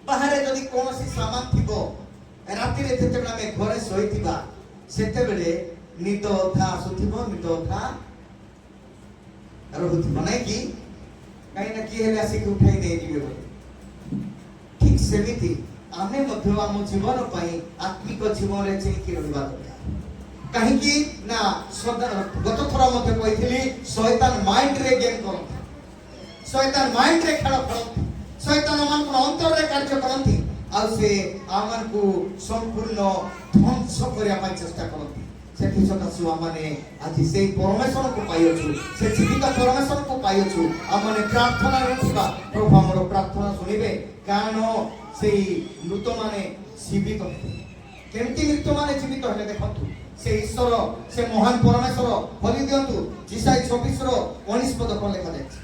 ବାହାରେ ଯଦି କୌଣସି ସାମାନ ଥିବ, ରାତିରେ ଯେତେବେଳେ ଆମେ ଘରେ ଶୋଇଥିବା, ସେତେବେଳେ ନିଦ ଅଧା ଆସୁଥିବ, ନିଦ ଅଧା ରହୁଥିବ, ନାଇଁ କି? କାହିଁକିନା କିଏ ହେଲେ ଆସିକି ଉଠାଇ ନେଇଯିବେ ବୋଲି। ଠିକ ସେମିତି ଆମେ ମଧ୍ୟ ଆମ ଜୀବନ ପାଇଁ ଆତ୍ମିକ ଜୀବନରେ ଚେଇଁକି ରହିବା ଦରକାର। କାହିଁକି ନା ଗତ ଥର ମଧ୍ୟ କହିଥିଲି, ଶୈତାନ ମାଇଣ୍ଡରେ ଗେମ୍ କରନ୍ତି, ଶୈତାନ ମାଇଣ୍ଡରେ ଖେଳ ଖେଳନ୍ତି, ଶୈତାନ ମାନଙ୍କୁ ଅନ୍ତରରେ କାର୍ଯ୍ୟ କରନ୍ତି, ଆଉ ସେ ଆମକୁ ସମ୍ପୂର୍ଣ୍ଣ ଧ୍ୱଂସ କରିବା ପାଇଁ ଚେଷ୍ଟା କରନ୍ତି। ସେଥି ସକାଶୁ ଆମେ ଆଜି ସେଇ ପରମେଶ୍ୱରକୁ ପାଇଅଛୁ, ସେ ଜୀବିତ ପରମେଶ୍ୱରକୁ ପାଇଅଛୁ। ଆମେ ପ୍ରାର୍ଥନାରେ ଉଠିବା, ପ୍ରଭୁ ଆମର ପ୍ରାର୍ଥନା ଶୁଣିବେ, କାରଣ ସେଇ ମୃତମାନେ ଜୀବିତ ହେବେ। କେମିତି ମୃତମାନେ ଜୀବିତ ହେଲେ ଦେଖନ୍ତୁ, ସେ ଈଶ୍ୱର, ସେ ମହାନ ପରମେଶ୍ୱର ବୋଲି ଦିଅନ୍ତୁ। ଯିଶାଇ 24:19 ପଦ କଣ ଲେଖାଯାଇଛି?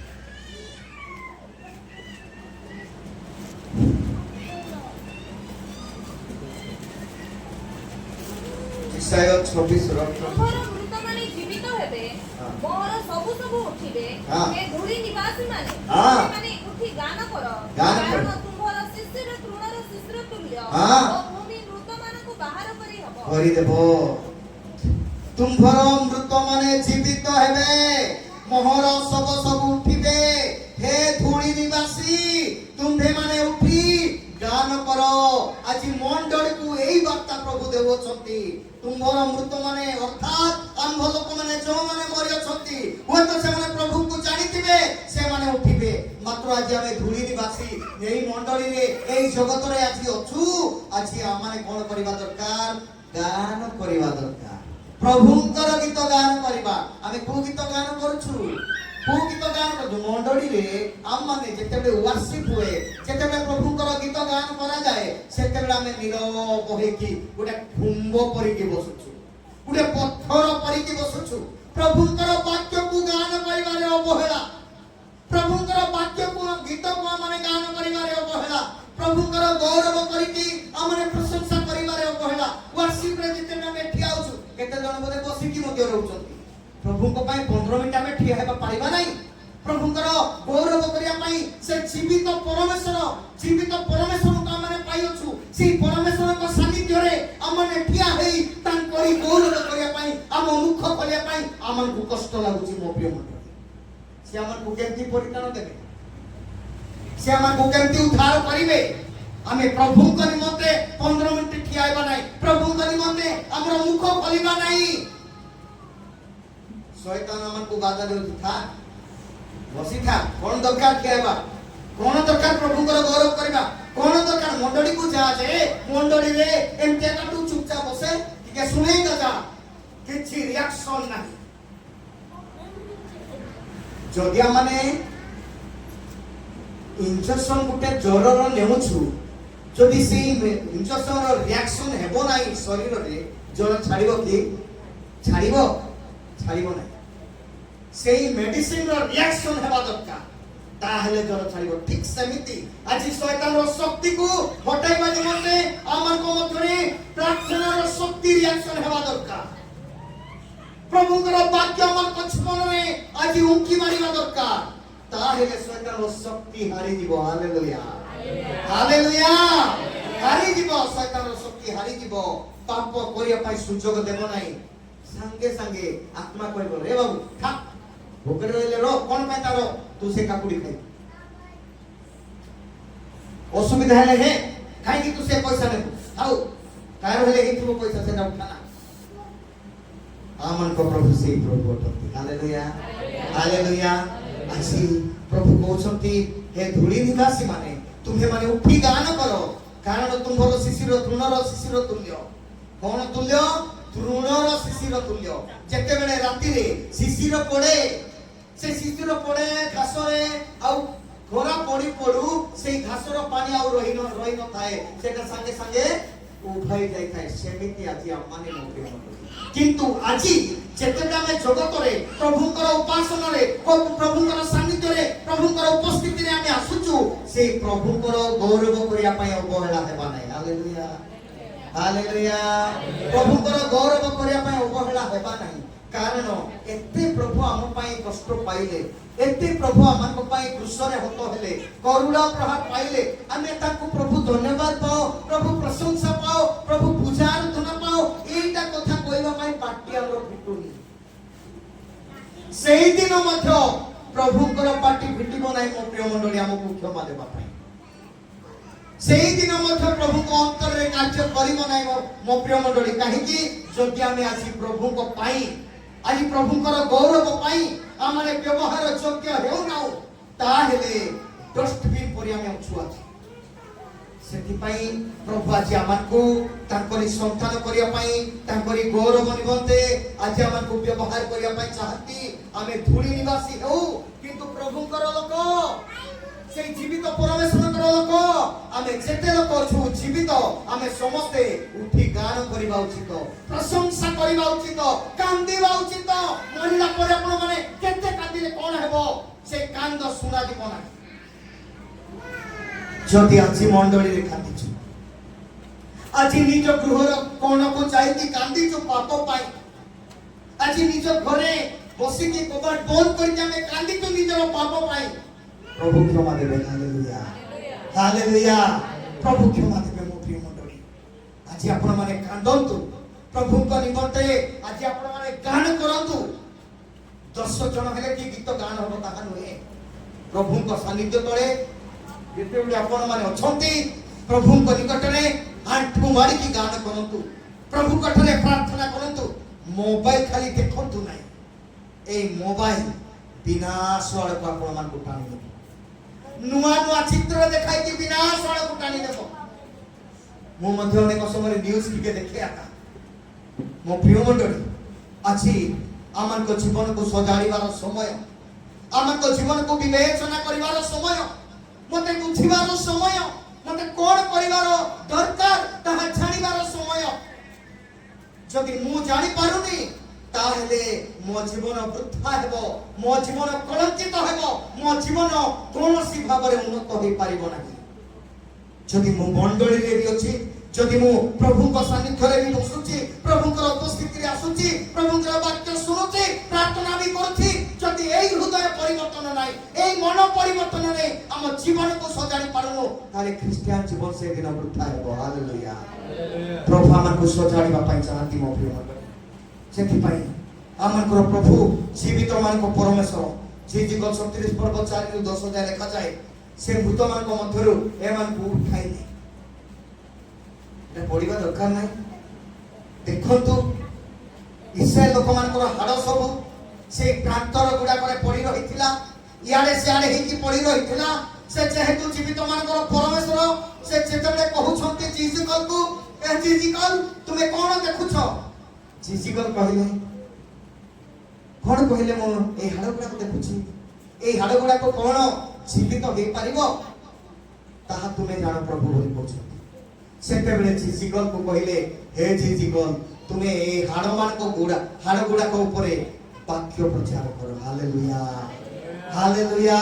ଯିଶାଇ 24 ତୁମର ମୃତମାନେ ଜୀବିତ ହେବେ, ମୋର ସବୁ ଉଠିବେ। ହେ ଧୂଳି ନିବାସୀମାନେ, ତୁମେମାନେ ଉଠି ଗାନ କର, କାରଣ ତୁମର ଶିଶିର ତୃଣର ଶିଶିର ତୁଲ୍ୟ, ଓ ଭୂମି ମୃତମାନଙ୍କୁ ବାହାର କରିଦେବ। ତୁମ୍ଭର ମୃତମାନେ ଜୀବିତ ହେବେ, ମୋହର ସବୁ ଉଠିବେ। ହେ ଧୂଳି ନିବାସୀ, ତୁମ୍ଭେମାନେ ଉଠି ଗାନ କର। ଆଜି ମଣ୍ଡଳୀକୁ ଏହି ବାର୍ତ୍ତା ପ୍ରଭୁ ଦେଉଛନ୍ତି। ତୁମ୍ଭର ମୃତମାନେ ଅର୍ଥାତ୍ ଆମ୍ଭ ଲୋକମାନେ ଯେଉଁମାନେ ମରିଅଛନ୍ତି, ହୁଏତ ସେମାନେ ପ୍ରଭୁଙ୍କୁ ଜାଣିଥିବେ, ସେମାନେ ଉଠିବେ। ମାତ୍ର ଆଜି ଆମେ ଧୂଳି ନିବାସୀ ଏହି ମଣ୍ଡଳୀରେ, ଏହି ଜଗତରେ ଆଜି ଅଛୁ। ଆଜି ଆମେ କଣ କରିବା ଦରକାର? ଗାନ କରିବା ଦରକାର, ପ୍ରଭୁଙ୍କର ଗୀତ ଗାନ କରିବା। ଆମେ କୋଉ ଗୀତ ଗାନ କରୁଛୁ? କୋଉ ଗୀତ ଗାନ କରୁଛୁ? ମଣ୍ଡଳୀରେ ଆମେ ଯେତେବେଳେ ୱାର୍ସିପ୍ ହୁଏ, ଯେତେବେଳେ ପ୍ରଭୁଙ୍କର ଗୀତ ଗାନ କରାଯାଏ, ସେତେବେଳେ ଆମେ ନୀରବ ହେଇକି ଗୋଟେ ଖୁମ୍ବ ପରିକି ବସୁଛୁ, ଗୋଟେ ପଥର ପରିକି ବସୁଛୁ। ପ୍ରଭୁଙ୍କର ବାକ୍ୟକୁ ଗାନ କରିବାରେ ଅବହେଳା, प्रभुंकर वाक्य को गीत को आमने गान करिवारे अवहेला प्रभुंकर गौरव करिकी आमने प्रशंसा करिवारे अवहेला वर्शिप रे जिते में ठिया होछु केते जण बोले बसिकी मध्य रहउछंती प्रभु को पाए 15 मिनिट में ठिया हेबा पारिबा नाही प्रभुंकर गौरव करिया पाई से जीवित परमेश्वर को आमने पाइछु से परमेश्वर को सानिध्य रे आमने ठिया हेई तांकरी गौरव करिया पाई आम मुख करिया पाई आमन को कष्ट लागुची मो प्रिय मंडली से आमन को केमती परित्राण देबे से आमन को केमती उद्धार करिवे आमे प्रभु को निमंते 15 मिनिट ठिया हेबा नाही प्रभु को निमंते हमर मुख खोलिबा नाही शैतान आमन को गादा देउ था बसी था कोन दरकार केबा कोन दरकार प्रभु को गौरव करबा कोन दरकार मंडली को जा जे मंडली रे एमते काटू चुपचाप बसे के सुनै त जा किछि रिएक्शन नाही जदिया माने इंजेक्शन गुटे जरर नेउछु जदि से इंजेक्शन रो रिएक्शन हेबो नाही शरीर रे जर छाड़िबो कि छाड़िबो नाही सेही मेडिसिन रो रिएक्शन हेबा दरकार ताहले जर छाड़िबो ठीक समिति आज शैतान रो शक्ति को हटाइबा निमंते आमन को मधुरे प्रार्थना रो शक्ति रिएक्शन हेबा दरकार प्रभु को वाक्य मन पछमन रे आज उंकी मारिबा दरकार ताहले शैतान रो शक्ति हारि जीवो हालेलुया हालेलुया हारि जीवो शैतान रो शक्ति हारि जीवो पाप करिया पाई सुजोग देबो नाही संगे संगे आत्मा कहबो रे बाबू ठाक भोकर रहले रो कोन पाई तारो तू से काकुड़ी खाई असुविधा हेले हे खाई कि तू से पैसा ने आउ कार हेले कि तू पैसा से ना उठाना आमन को प्रभु से प्रभु उठती हालेलुया हालेलुया आसी प्रभु कहउछंती हे धूली निवासी माने तुम्हे माने उठी गान करो कारण तुम्हरो शिशिर तृणर शिशिर तुल्य कोन तुल्य तृणर शिशिर तुल्य जेते बेले राती रे शिशिर पड़े से शिशिर पड़े घास रे आउ घोरा पड़ी पड़ू से घासर पानी आउ रही न थाए सेटा संगे संगे उभाई जाई थाए सेमिति आजी आमाने नोकरी किंतु आजी जेतेटा में जगत रे प्रभुकर उपासना रे प्रभुकर सानिध्य रे प्रभुकर उपस्थिति रे आमे आसुचु से प्रभुकर गौरव करिया पई अवहेला हेबा नै हालेलुया हालेलुया प्रभुकर गौरव करिया पई अवहेला हेबा नै कारण एते प्रभु हम पई कष्ट पाइले एते प्रभु हमन पई क्रूसरे हत हेले करुणा प्रहार पाइले आमे ताकू प्रभु धन्यवाद पाओ प्रभु प्रशंसा पाओ प्रभु पूजा आराधना पाओ एटा कथा कहबा पई पाटी हमर फिटुनी सेही दिन मध्य प्रभुकर पाटी फिटिबो नै मो प्रिय मंडली हमकु क्षमा देबा पई सेही दिन मध्य प्रभु को अंतर रे कार्य करिबो नै मो प्रिय मंडली काहे कि जदि आमे आसी प्रभु को पाई आज प्रभुकर गौरव पाई आमने व्यवहार योग्य हेउ नाउ ताहेले डस्टबिन परि आमे अछु अछि सेति पई प्रभु आज आमनको तांकरी संतान करिया पई तांकरी गौरव निमंते आज आमनको व्यवहार करिया पई चाहती आमे धूली निवासी हेउ किंतु प्रभुकर लोक से जीवित परमेश्वरकर लोक आमे जेते लोक छु जीवित आमे समस्ते उठी गान करिबा उचित प्रशंसा करिबा उचित कांदिबा उचित मरिला परे आपण माने केते कांदिले कोन हेबो से कांद सुना दिबो ना जदि आजि मंडली रे कांदिछु आजि निज गृहर कोन को चाइती कांदिछु पाप पाई आजि निज घरे बसी के कबाट बंद करके आमे कांदिछु निजर पाप पाई प्रभु क्षमा देबे हालेलुया हालेलुया प्रभु क्षमा देबे मो प्रिय मंडली आज आपण माने कांदंतु प्रभु को निमंते आज आपण माने गान करंतु 10 जन हेले की गीत गान होबो ताहा नुहे प्रभु को सानिध्य तळे जेते बेले आपण माने अछंती प्रभु को निकट रे आंठू मारी की गान करंतु प्रभु कठरे प्रार्थना करंतु मोबाइल खाली देखंतु नै ए मोबाइल विनाश वाला को आपण मान को टाणी नुआ नुआ चित्र देखाई कि विनाश वाला को टाणी देबो मो मध्य अनेक समय न्यूज टिके देखे आका मो प्रिय मंडली अछि आमन को जीवन को सजाड़ीबार समय आमन को जीवन को विवेचना करिबार समय मते बुझिबार समय मते कोन करिबार दरकार ताहा जानिबार समय जदि मु जानि पारुनी ताहेले मो जीवन वृथा हेबो मो जीवन कलंकित हेबो मो जीवन कोनोसी भाबरे उन्नत होई पारिबो नाही जदि मो मंडली रे भी अछि जदि मो प्रभु को सानिध्य रे भी बसुची प्रभु को उपस्थिति रे आसुची प्रभु को वाक्य सुनुची प्रार्थना भी करथि जदि एई हृदय परिवर्तन नाही एई मन परिवर्तन रे हम जीवन को सजाड़ी पारनो ताले क्रिश्चियन जीवन से दिन वृथा हेबो हालेलुया प्रभु हमन को सजाड़ीबा पई चाहती मो प्रिय मंडली सेथि पई हमन को प्रभु जीवित मान को परमेश्वर जे जी को 37 पर्व 4 ରୁ 10 ଯାଏ ଲେଖା ଯାଏ से भूत मान को मध्यरु एमान को उठाइले ए पढिबा दरकार नाही देखंतु इस्राएल लोक मान को हाड़ सब से प्रांतर गुडा करे पड़ी रहिथिला याडे सियाडे हेकी पड़ी रहिथिला से जेहेतु जीवित मान को परमेश्वर से जेतबे कहउछंती जीजिकल को ए जीजिकल तुमे कोन देखुछ जीजिकल कहले कोन कहले मो ए हाड़ गुडा को देखुछी ए हाड़ गुडा को कोन जीवित हो पारिबो ताहा तुमे जानो प्रभु बोली कहउछ सेते बेले जीजिकल को कहले हे जीजिकल तुमे ए हाड़ मान को हाड़ गुडा को ऊपर वाक्य प्रचार करो हालेलुया हालेलुया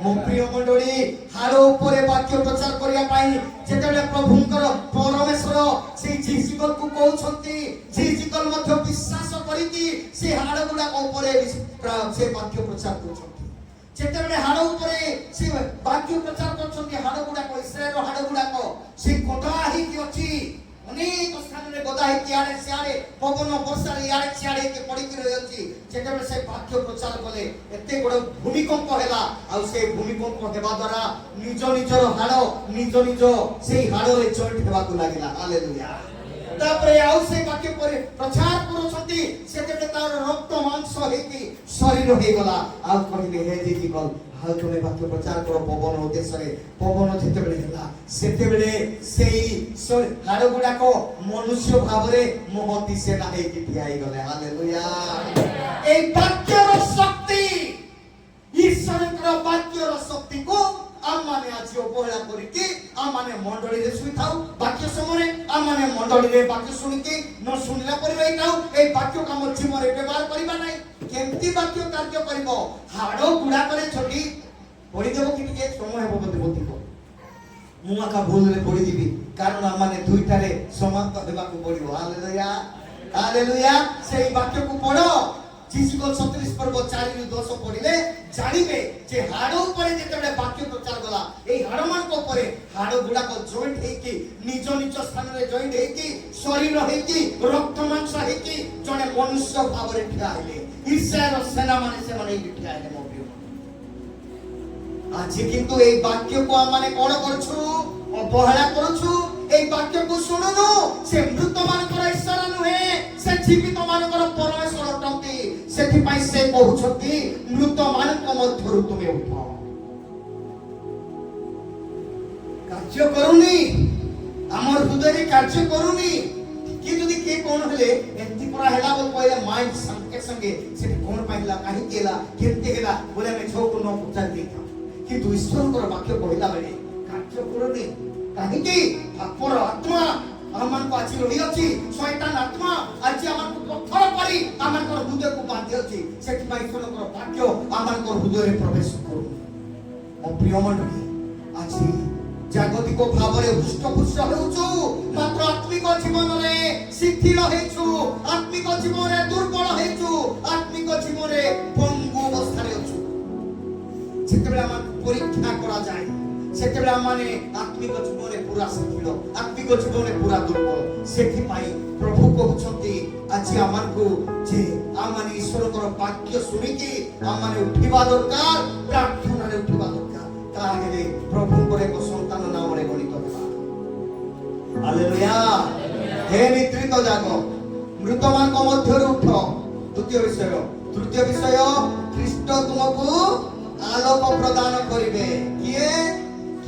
मो प्रिय मंडली हाड़ ऊपर वाक्य प्रचार करिया पाई जेतेबेले प्रभुंकर परमेश्वर से जीजिकल को कहउछंती जीजिकल मध्य विश्वास करिति से हाड़ गुडा को ऊपर से वाक्य प्रचार करछंती जेतेबेले हाड़ ऊपर से वाक्य प्रचार करछंती हाड़ गुडा को इस्राएल रो हाड़ गुडा को से गोदा ही कि अछि अनेक स्थान रे गोदा ही याडे सियाडे पवन वर्षा रे याडे सियाडे के पड़ी के रहि अछि जेतेबेले से वाक्य प्रचार कले एते बड़ भूमिकंप हेला आ से भूमिकंप हेबा द्वारा निज निजर हाड़ निज निज से हाड़ रे जॉइंट हेबा को लागिला हालेलुया तापरे आउ से वाक्य पर प्रचार करूछंती सेतेबेले तार रक्त मांस हेकी शरीर हे गला आ कहिले हे जी कल हाल तुमे वाक्य प्रचार करो पवन उद्देश्य रे पवन जेतेबेले हेला सेतेबेले सेई हाड़ गुडा को मनुष्य भाव रे मोहती से नाही कि ठियाई गले हालेलुया ए वाक्य रो शक्ति ईश्वर के वाक्य रो शक्ति को आमाने आज अवहेला करिके आमाने मंडली रे सुई थाउ वाक्य समय आमाने मंडली रे वाक्य सुनिके न सुनिला पर रही थाउ ए वाक्य काम जीवन रे व्यवहार करिबा नै केमती वाक्य कार्य करिवो हाडो गुडा करे छोटी पड़ी देबो कि के समय हेबो बते बोती को मुआ का भूल रे पड़ी दिबी कारण आमाने दुईटा रे समान देबा को पड़िबो हालेलुया हालेलुया सेई वाक्य को पढ़ो जीसुको 36 पर्व 4 ରୁ 10 पढिले जानिबे जे हाडो ऊपर जेतेबे वाक्य प्रचार गला ए हाड मान को ऊपर हाड गुडा को जॉइंट हेकी निज निज स्थान रे जॉइंट हेकी शरीर हेकी रक्त मांस हेकी जने मनुष्य भाव रे ठिया हेले इस्राएल सेना माने से माने ठिया हेले मो प्रिय आज किंतु ए वाक्य को माने कोन करछु अवहेला करछु ए वाक्य को सुनुनु से मृत मानकर ईश्वर नुहे से जीवित मानकर परमेश्वर अटंती सेथि पई से कहउछती मृत मानक मध्यरु तुमे उठाओ कार्य करूनी हमर हृदय कार्य करूनी कि जदि के कोन हेले एंती परा हेला बोल कहले माइंड संके संगे से कोन पाइला काहे केला केते हेला बोले मैं छो को न पुछाल देता किंतु ईश्वर को वाक्य कहला बेले कार्य करूनी काहे कि पापर आत्मा आमान को आछि रही अछि शैतान आत्मा आज आमान को पत्थर परी आमान को हृदय को बांधि अछि सेति पई ईश्वर को वाक्य आमान को हृदय रे प्रवेश करू ओ प्रिय मंडली आज जागतिक भाव रे हुष्टपुष्ट हेउछु मात्र आत्मिक जीवन रे शिथिल हेछु आत्मिक जीवन रे दुर्बल हेछु आत्मिक जीवन रे पंगु अवस्था रे अछु जेतेबेला आमान परीक्षा करा जाय सेतेबेला माने आत्मिक जीवन रे पूरा शिथिल आत्मिक जीवन रे पूरा दुर्बल सेथि पई प्रभु कहउछंती आज आमान को जे आमान ईश्वर को वाक्य सुनि कि आमान उठिबा दरकार प्रार्थना रे उठिबा दरकार ताहेले प्रभु करे को संतान नाम रे गणित हेबा हालेलुया हे निद्रित जागो मृतमान को मध्य रे उठ द्वितीय विषय तृतीय विषय ख्रीष्ट तुमको आलोक प्रदान करिवे किए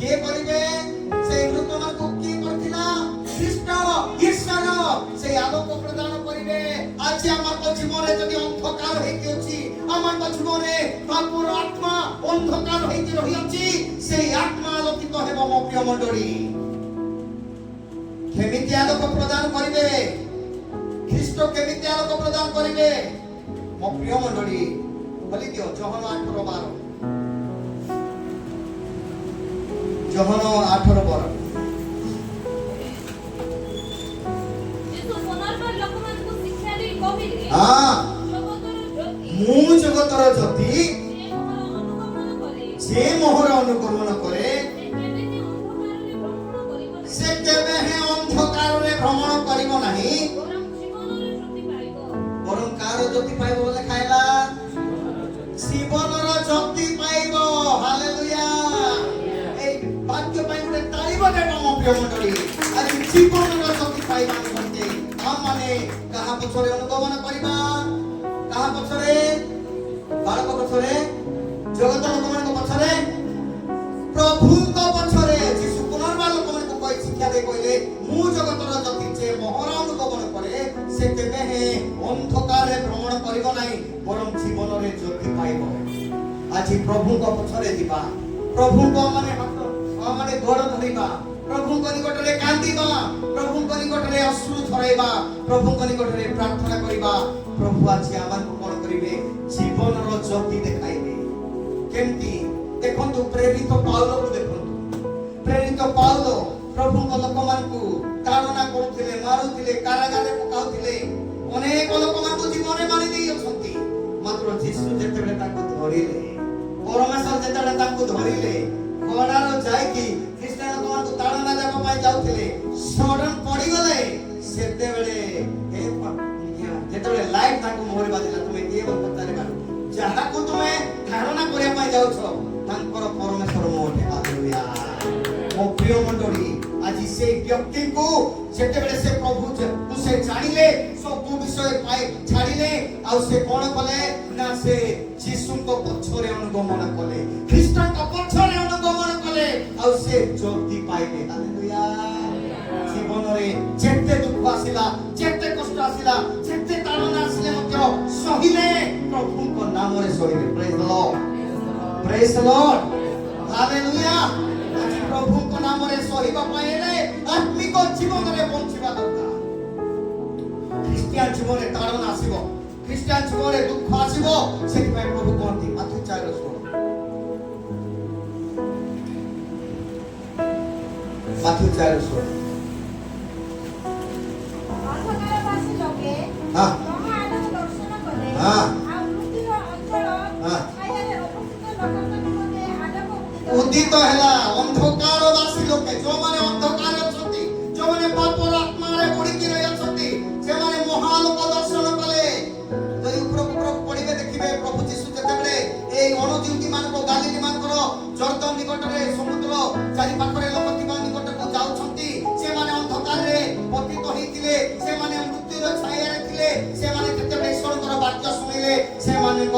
के करिवे से मृतमान को की करथिना ख्रीष्ट ईश्वर से आलोक प्रदान करिवे आज हमर जीवन रे जदी अंधकार हे के अछि हमर जीवन रे पापर आत्मा अंधकार हे के रहि अछि से आत्मा आलोकित हेबो मो प्रिय मंडली केमिति आलोक प्रदान करिवे ख्रीष्ट ଖ୍ରୀଷ୍ଟ କେମିତି ଆଲୋକ ପ୍ରଦାନ କରିବେ? ମୋ ପ୍ରିୟ ମଣ୍ଡଳୀ ଖୋଲି ଦିଅ ଯୋହନ 8:12। ଯୋହନ 8:12। ଯୀଶୁ ପୁନର୍ବାର ଲୋକମାନଙ୍କୁ ଶିକ୍ଷା ଦେଇ କହିଲେ, ହଁ, ଜଗତର ଜ୍ୟୋତି ମୁଁ ଜଗତର ଜ୍ୟୋତି, ଯେ ମୋହର ଅନୁଗମନ କରେ, ସେ ମୋହର ଅନୁକରଣ କରେ, ସେ କେବେ ହିଁ ଅନ୍ଧକାରରେ ଭ୍ରମଣ କରିବ ସେ କେବେ ହିଁ ଅନ୍ଧକାରରେ ଭ୍ରମଣ କରିବ ନାହିଁ, ବରଂ ଜୀବନରେ ଜ୍ୟୋତି ପାଇବ। ବରଂ କାହାର ଜ୍ୟୋତି ପାଇବ ବୋଲେ ଖାଇଲା ଜୀବନର ଜ୍ୟୋତି ପାଇବ। ହାଲେଲୁୟା। এই বাক্য পাই ଗୋଟେ ତାଳି ବଜାଇବା ମୋ ପ୍ରିୟ ମଣ୍ଡଳୀ। ଆଜି ଜୀବନର ଜ୍ୟୋତି ପାଇବା ନିମନ୍ତେ ଆମମାନେ କାହା ପଛରେ ଅନୁଗମନ କରିବା? କାହା ପଛରେ? ବାଳକ ପଛରେ, ଜଗତ ଲୋକମାନଙ୍କ ପଛରେ, ପ୍ରଭୁଙ୍କ ପଛରେ। ଯୀଶୁ ପୁନର୍ବାର ଲୋକମାନଙ୍କୁ କହି ଶିକ୍ଷା ଦେଇ କହିଲେ, ମୁଁ ଜଗତର ଜ୍ୟୋତି, ଯେ ମୋହର ଅନୁଗମନ କରେ ସେ କେବେ ହେଁ ଅନ୍ଧକାରରେ ଭ୍ରମଣ କରିବ ନାହିଁ, ବରଂ ଜୀବନରେ ଜ୍ୟୋତି ପାଇବ। ଆଜି ପ୍ରଭୁଙ୍କ ପଛରେ ଯିବା, ପ୍ରଭୁଙ୍କ ମାନେ ଗୋଡ଼ ଧରିବା, ପ୍ରଭୁଙ୍କ ନିକଟରେ କାନ୍ଦିବା, ପ୍ରଭୁଙ୍କ ନିକଟରେ ଅଶ୍ରୁ ଝରାଇବା, ପ୍ରଭୁଙ୍କ ନିକଟରେ ପ୍ରାର୍ଥନା କରିବା। ପ୍ରଭୁ ଆଜି ଆମକୁ କଣ କରିବେ? ଜୀବନର ଜ୍ୟୋତି ଦେଖାଇବେ। କେମିତି? ଦେଖନ୍ତୁ ପ୍ରେରିତ ପାଉଲକୁ ଦେଖନ୍ତୁ। ପ୍ରେରିତ ପାଉଲ ପ୍ରଭୁଙ୍କ ଲୋକମାନଙ୍କୁ ତାଡ଼ନା କରୁଥିଲେ, ମାରୁଥିଲେ, କାରାଗାରରେ ପକାଉଥିଲେ, ଅନେକ ଲୋକମାନଙ୍କୁ ଜୀବନରେ ମାରି ଦେଇ ଅଛନ୍ତି। ମାତ୍ର ଯୀଶୁ ଯେତେବେଳେ ତାଙ୍କୁ ଧରିଲେ, ପରମେଶ୍ୱର ଯେତେବେଳେ ତାଙ୍କୁ ଧରିଲେ, ଗଡ଼ାର ଯାଇକି ଖ୍ରୀଷ୍ଟିଆନ ଲୋକମାନଙ୍କୁ ତାଡ଼ନା ଦେବା ପାଇଁ ଯାଉଥିଲେ, ସଡନ୍ ପଡ଼ିଗଲେ। ସେତେବେଳେ ଯେତେବେଳେ ଲାଇଟ୍ ତାଙ୍କୁ ମୁହଁରେ ବାଜିଲା, ତୁମେ କିଏ ବୋଲି ପଚାରିବା, ଯାହାକୁ ତୁମେ ଧାରଣା କରିବା ପାଇଁ ଯାଉଛ ତାଙ୍କର ପରମେଶ୍ୱର ମୋଟେ। ହାଲେଲୁୟା। ମୋ ପ୍ରିୟ ମଣ୍ଡଳୀ, ଆଜି ସେଇ ବ୍ୟକ୍ତିଙ୍କୁ ଯେତେବେଳେ ସେ ପ୍ରଭୁ ସେ ଜାଣିଲେ, ସବୁ ବିଷୟ ପାଇ ଛାଡ଼ିଲେ, ଆଉ ସେ କଣ କଲେ ନା ସେ ଯୀଶୁଙ୍କ ପଛରେ ଅନୁଗମନ କଲେ, ଖ୍ରୀଷ୍ଟଙ୍କ ପଛରେ ଅନୁଗମନ କଲେ, ଆଉ ସେ ଜ୍ୟୋତି ପାଇଲେ। ହାଲେଲୁୟା। ଜୀବନରେ ଯେତେ ଦୁଃଖ ଆସିଲା, ଯେତେ କଷ୍ଟ ଆସିଲା, ଯେତେ ତାଡ଼ନା ଆସିଲେ ମଧ୍ୟ ସହିଲେ, ପ୍ରଭୁଙ୍କ ନାମରେ ସହିଲେ। ପ୍ରେଜ୍ ଦ ଲର୍ଡ, ପ୍ରେଜ୍ ଦ ଲର୍ଡ, ହାଲେଲୁୟା। ଆଜି ପ୍ରଭୁଙ୍କ ନାମରେ ସହିବା ପାଇଁ ହେଲେ ଆତ୍ମିକ ଜୀବନରେ ବଞ୍ଚିବା ଦରକାର। ଖ୍ରୀଷ୍ଟିଆନ ଜୀବନରେ ତାଡ଼ନା ଆସିବ, ଖ୍ରୀଷ୍ଟିଆନ ଜୀବନରେ ଦୁଃଖ ଆସିବ। ସେଥିପାଇଁ ପ୍ରଭୁ କହନ୍ତି ମାଥ୍ୟୁ 4:16, ମାଥ୍ୟୁ 4:16। ଅନ୍ଧକାରବାସୀ ଲୋକେ ହଁ। ମହା ଆଲୋକ ଦର୍ଶନ କଲେ, ହଁ। ଆଉ ମୃତ୍ୟୁର ଅଞ୍ଚଳ ହଁ। ଛାୟାରେ ଅବସ୍ଥିତ ଲୋକଙ୍କ ନିମନ୍ତେ ଆଲୋକ ଉଦିତ ହେଲା। ଅନ୍ଧକାରବାସୀ ଲୋକେ, ଯୋଉମାନେ ଅନ୍ଧକାର ଅଛନ୍ତି, ଯୋଉମାନେ ପାପର ଆତ୍ମାରେ ବୁଡ଼ିକି ରହି ଅଛନ୍ତି, ସେମାନେ ମହାଲୋକ ଦର୍ଶନ କଲେ। ଯଦି ଉପରକୁ ପଢିବେ ଦେଖିବେ, ପ୍ରଭୁ ଯୀଶୁ ଯେତେବେଳେ ଏଇ ଅଣଜିଉତି ମାନଙ୍କ, ଗାଲିଲି ମାନଙ୍କର ଜର୍ଦ୍ଦନ ନିକଟରେ ସମୁଦ୍ର ଚାରି ପାଖରେ ଲୋକ ଥିବା ନିକଟକୁ ଯାଉଛନ୍ତି, ସେମାନେ ଅନ୍ଧକାରରେ ପତିତ ହେଇଥିଲେ, ସେମାନେ ମୃତ୍ୟୁର ଛାୟାରେ ଥିଲେ, ସେମାନେ ଯେତେବେଳେ ଈଶ୍ୱରଙ୍କର ବାକ୍ୟ ଶୁଣିଲେ, ସେମାନଙ୍କ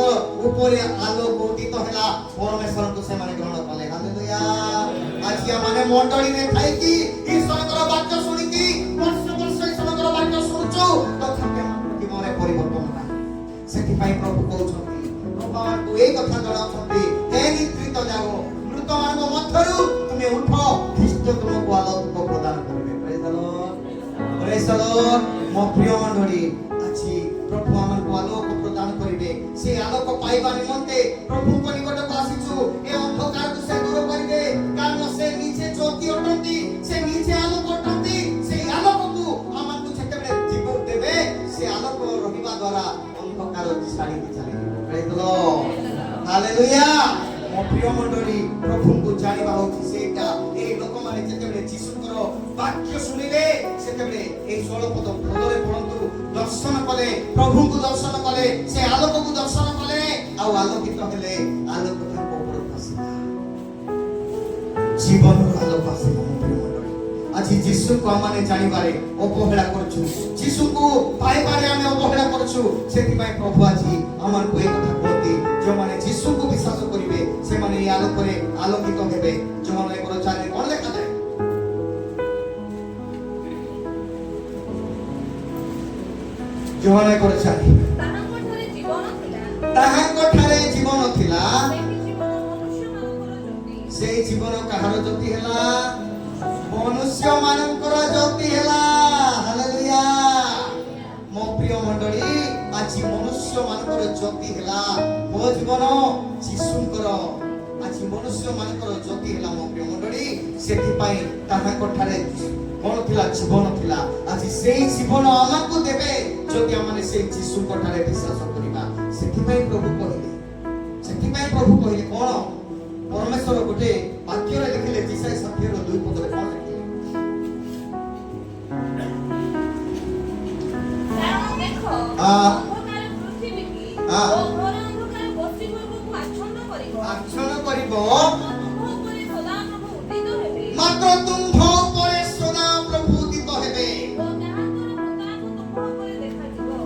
ଉପରେ ଆଲୋକ ଉଦିତ ହେଲା, ପରମେଶ୍ୱରଙ୍କୁ ସେମାନେ ଗ୍ରହଣ କଲେ। ହାଲେଲୁୟା। ଆଜି ଆମମାନେ ମଣ୍ଡଳୀରେ ଥାଇକି ଈଶ୍ୱରଙ୍କର ବାକ୍ୟ ଶୁଣିକି ବର୍ଷ ବର୍ଷ ଈଶ୍ୱରଙ୍କର ବାକ୍ୟ ଶୁଣୁଛୁ, ତଥାପି ଆମ ଜୀବନରେ ପରିବର୍ତ୍ତନ ନାହିଁ। ସେଥିପାଇଁ ପ୍ରଭୁ କହୁଛନ୍ତି, ଲୋକମାନଙ୍କୁ ଏଇ କଥା ଜଣାଉଛନ୍ତି, ହେ ନିଦ୍ରିତ ଯାଅ, ମୃତମାନଙ୍କ ମଧ୍ୟରୁ ତୁମେ ଉଠ, ଖ୍ରୀଷ୍ଟ ତୁମକୁ ଆଲୋକ ପ୍ରଦାନ କରିବେ। ପ୍ରେଜ୍ ଦ ଲର୍ଡ, ପ୍ରେଜ୍ ଦ ଲର୍ଡ। ମୋ ପ୍ରିୟ ମଣ୍ଡଳୀ, ଆଜି ପ୍ରଭୁ ଆମକୁ ଆଲୋକ ପ୍ରଦାନ କରିବେ। সেই আলোক পাইবা নিমন্তে প্রভুଙ୍କ নিকটକୁ ଆସିଛୁ। ଏ ଅନ୍ଧକାରକୁ ସେ ଦୂର କରିବେ, କାରଣ ସେ ନିଜେ ଜ୍ୟୋତି ଅଟନ୍ତି, ସେ ନିଜେ ଆଲୋକ ଅଟନ୍ତି। সেই ଆଲୋକକୁ ଆମକୁ ଯେତେବେଳେ ଜୀବନ ଦେବେ, ସେ ଆଲୋକ ରହିବା ଦ୍ୱାରା ଅନ୍ଧକାର ଛାଡ଼ିକି ଚାଲିଯିବ। ପ୍ରେଜ୍ ଦ ଲର୍ଡ, ହାଲେଲୁୟା। ମୋ ପ୍ରିୟ ମଣ୍ଡଳୀ, ପ୍ରଭୁଙ୍କୁ ଜାଣିବା ହେଉଛି ସେଇଟା। এই ଲୋକମାନେ ଯେତେବେଳେ ଯୀଶୁଙ୍କର ବାକ୍ୟ ଶୁଣିଲେ, ସେତେବେଳେ এই 16 ପଦ ଭଲରେ ପଢ଼ନ୍ତୁ, ଦର୍ଶନ କଲେ, ପ୍ରଭୁଙ୍କୁ ଦର୍ଶନ କଲେ, ସେ ଆଲୋକକୁ ଦର୍ଶନ କଲେ, ଆଉ ଆଲୋକିତ ହେଲେ। ଆଲୋକ ତାଙ୍କ ଉପରକୁ ଆସିଲା, ଜୀବନର ଆଲୋକ ଆସିଲା। ମୋ ପ୍ରିୟ ମଣ୍ଡଳୀ, ଆଜି ଯୀଶୁଙ୍କୁ ଆମମାନେ ଜାଣିବାରେ ଅବହେଳା କରୁଛୁ, ଯୀଶୁଙ୍କୁ ପାଇବାରେ ଆମେ ଅବହେଳା କରୁଛୁ। ସେଥିପାଇଁ ପ୍ରଭୁ ଆଜି ଆମମାନଙ୍କୁ এই କଥା କହନ୍ତି, ଯେଉଁମାନେ ଯୀଶୁଙ୍କୁ ବିଶ୍ୱାସ କରିବେ ସେମାନେ এই ଆଲୋକରେ ଆଲୋକିତ ହେବେ। ଯେଉଁମାନଙ୍କର ଚାରିରେ କ'ଣ ଲେଖାଯାଏ? ଯେଉଁମାନଙ୍କର ଚାରି, ତାହାଙ୍କଠାରେ ଜୀବନ ଥିଲା, ତାହାଙ୍କଠାରେ ଜୀବନ ଥିଲା, ସେହି ଜୀବନ ମନୁଷ୍ୟମାନଙ୍କର ଜ୍ୟୋତି। সেই ଜୀବନ କାହାର ଜ୍ୟୋତି ହେଲା? ମନୁଷ୍ୟମାନଙ୍କର ଜ୍ୟୋତି ହେଲା। ହାଲେଲୁୟା। ମୋ ପ୍ରିୟ मानकर ज्योति हैला मो जीवन जीशुंकर आज मनुष्य मानकर ज्योति हैला मो प्रिय मंडली सेति पई ताहा कोठारे कोन थिला जीवन थिला आज सेही जीवन हमकु देबे जदि हमने सेही जीशु कोठारे विश्वास करिबा सेति पई प्रभु कहले कोन परमेश्वर गोटे वाक्य रे लिखले जिसाई 60 रो 2 पद रे कोन लिखले କାରଣ ଦେଖ ଅନ୍ଧକାର ପୃଥିବୀ କି ଓ ଘୋର ଅନ୍ଧକାର ପଶ୍ଚିମକୁ ଆଚ୍ଛନ୍ନ କରିବ मात्र तुम ଉପରେ ସଦା ପ୍ରଭୁ ଉଦିତ ହେବେ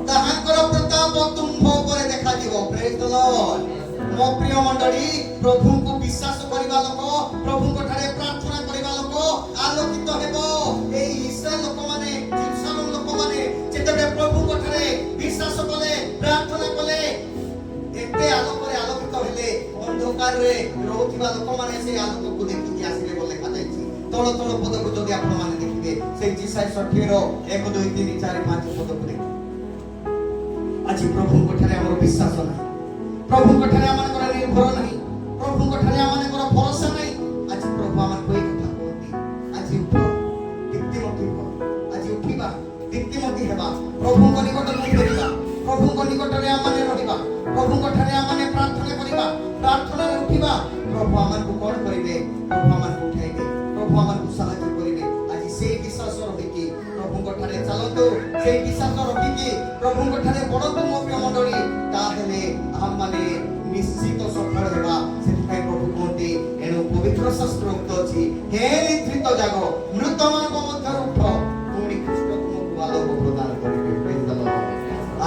ତାହାଙ୍କର ପ୍ରତାପ ତୁମ୍ଭ ଉପରେ ଦେଖାଯିବ ପ୍ରେଜ୍ ଦ ଲର୍ଡ ମୋ ପ୍ରିୟ ମଣ୍ଡଳୀ ପ୍ରଭୁଙ୍କୁ ବିଶ୍ୱାସ କରିବା ଲୋକ ପ୍ରଭୁଙ୍କ ଠାରେ ପ୍ରାର୍ଥନା କରିବା ଲୋକ ଆଲୋକିତ ହେବ ଏହି ଇସ୍ରାଏଲ ଲୋକମାନେ ଜିରୁସାଲେମ ଲୋକମାନେ ଯେତେବେଳେ ପ୍ରଭୁଙ୍କ ଠାରେ ବିଶ୍ୱାସ କଲେ ପ୍ରାର୍ଥନା କଲେ ଏତେ ଆଲୋକରେ ଆଲୋକିତ ହେଲେ ଅନ୍ଧକାରରେ ରହୁଥିବା ଲୋକମାନେ ସେହି ଆଲୋକକୁ ଦେଖିକି ଆସିଲେ ବୋଲି ଲେଖାଯାଇଛି ତଳ ତଳ ପଦକୁ ଯଦି ଆପଣମାନେ ଦେଖିବେ ସେଇ ଜିସାଇ 60 ର 1 2 3 4 5 ପଦକୁ ଦେଖିବେ ଆଜି ପ୍ରଭୁଙ୍କ ଠାରେ ଆମର ବିଶ୍ୱାସ ନାହିଁ ପ୍ରଭୁଙ୍କ ଠାରେ ଆମଙ୍କର ନିର୍ଭର ନାହିଁ ପ୍ରଭୁଙ୍କ ଠାରେ ଆମଙ୍କର ଭରସା ନାହିଁ ଆଜି ପ୍ରଭୁ ଆମକୁ ଏହି କଥା କହନ୍ତି ଆଜି ଉଠ ଦୀପ୍ତିମତୀ ହୁଅ ଆଜି ଉଠିବା ଦୀପ୍ତିମତୀ ହେବା ପ୍ରଭୁଙ୍କ ନିକଟକୁ ଫେରିବା ପ୍ରଭୁଙ୍କ ନିକଟରେ ଆମମାନେ ରହିବା ପ୍ରଭୁଙ୍କ ଠାରେ ଆମମାନେ ପ୍ରାର୍ଥନା କରିବା ପ୍ରାର୍ଥନାରେ ଉଠିବା ପ୍ରଭୁ ଆମକୁ କଣ କରିବେ ପ୍ରଭୁ ଆମକୁ ଉଠାଇବେ ପ୍ରଭୁ ଆମକୁ ସାହାଯ୍ୟ କରିବେ ଆଜି ସେଇ ବିଶ୍ୱାସ ରଖିକି ପ୍ରଭୁଙ୍କ ଠାରେ ଚାଲନ୍ତୁ ସେଇ ବିଶ୍ୱାସ ରଖିକି ପ୍ରଭୁଙ୍କ ଠାରେ ବଢନ୍ତୁ ମୋ ପ୍ରିୟ ମଣ୍ଡଳୀ ତାହେଲେ ଆମମାନେ ନିଶ୍ଚିତ ସଫଳ ହେବା ସେଥିପାଇଁ ପ୍ରଭୁ କୁହନ୍ତି ଏଣୁ ପବିତ୍ର ଶାସ୍ତ୍ର ଉକ୍ତ ଅଛି ହେ ନିଦ୍ରିତ ଜାଗ ମୃତମାନଙ୍କ ମଧ୍ୟରୁ ଉଠ ପୁଣି ଖ୍ରୀଷ୍ଟ ତୁମକୁ ଆଲୋକ ପ୍ରଦାନ କରିବେ ପ୍ରେଜ୍ ଦ ଲର୍ଡ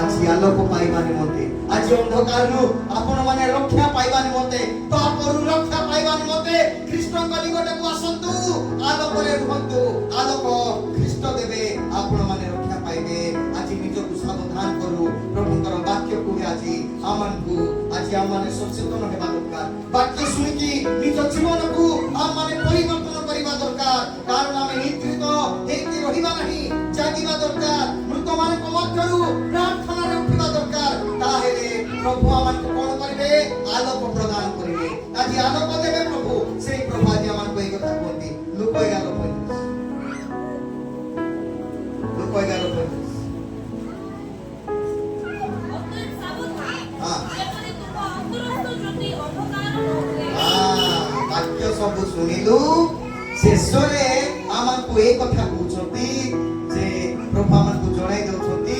ଆଜି ଆଲୋକ ପାଇବା ନିମନ୍ତେ ଆଜି ଅନ୍ଧକାରରୁ ଆପଣମାନେ ରକ୍ଷା ପାଇବା ନିମନ୍ତେ ପାପରୁ ରକ୍ଷା ପାଇବା ନିମନ୍ତେ ଖ୍ରୀଷ୍ଟଙ୍କ ନିକଟକୁ ଆସନ୍ତୁ ଆଲୋକରେ ରୁହନ୍ତୁ ଆଲୋକ ଖ୍ରୀଷ୍ଟ ଦେବେ ଆପଣମାନେ ରକ୍ଷା ପାଇବେ ଆଜି ନିଜକୁ ସାବଧାନ କରୁ ପ୍ରଭୁଙ୍କର ବାକ୍ୟକୁ ଆଜି ଆମମାନେ ସଚେତନ ହେବା ଦରକାର ବାକ୍ୟ ଶୁଣିକି ନିଜ ଜୀବନକୁ ଆମମାନେ ପରିବର୍ତ୍ତନ କରିବା ଦରକାର କାରଣ ଆମେ ନିଦ୍ରିତ ହେଇକି ରହିବା ନାହିଁ ଜାଗିବା ଦରକାର ମୃତମାନଙ୍କ ମଧ୍ୟରୁ ପ୍ରାର୍ଥନାରେ ଉଠିବା ଦରକାର ତାହେଲେ ପ୍ରଭୁ ଆମକୁ କଣ କରିବେ ଆଲୋକ ପ୍ରଦାନ କରିବେ ଆଜି ଆଲୋକ ଦେବେ ପ୍ରଭୁ ସେଇ ପ୍ରଭୁ ଆଜି ଆମକୁ ଏହି କଥା କୁହନ୍ତି ଲୁକ 11:35 ବାକ୍ୟ ସବୁ ଶୁଣିଲୁ ଶେଷରେ ଆମକୁ ଏ କଥା କହୁଛନ୍ତି ଯେ ପ୍ରଭୁ ଆମକୁ ଜଣାଇ ଦେଉଛନ୍ତି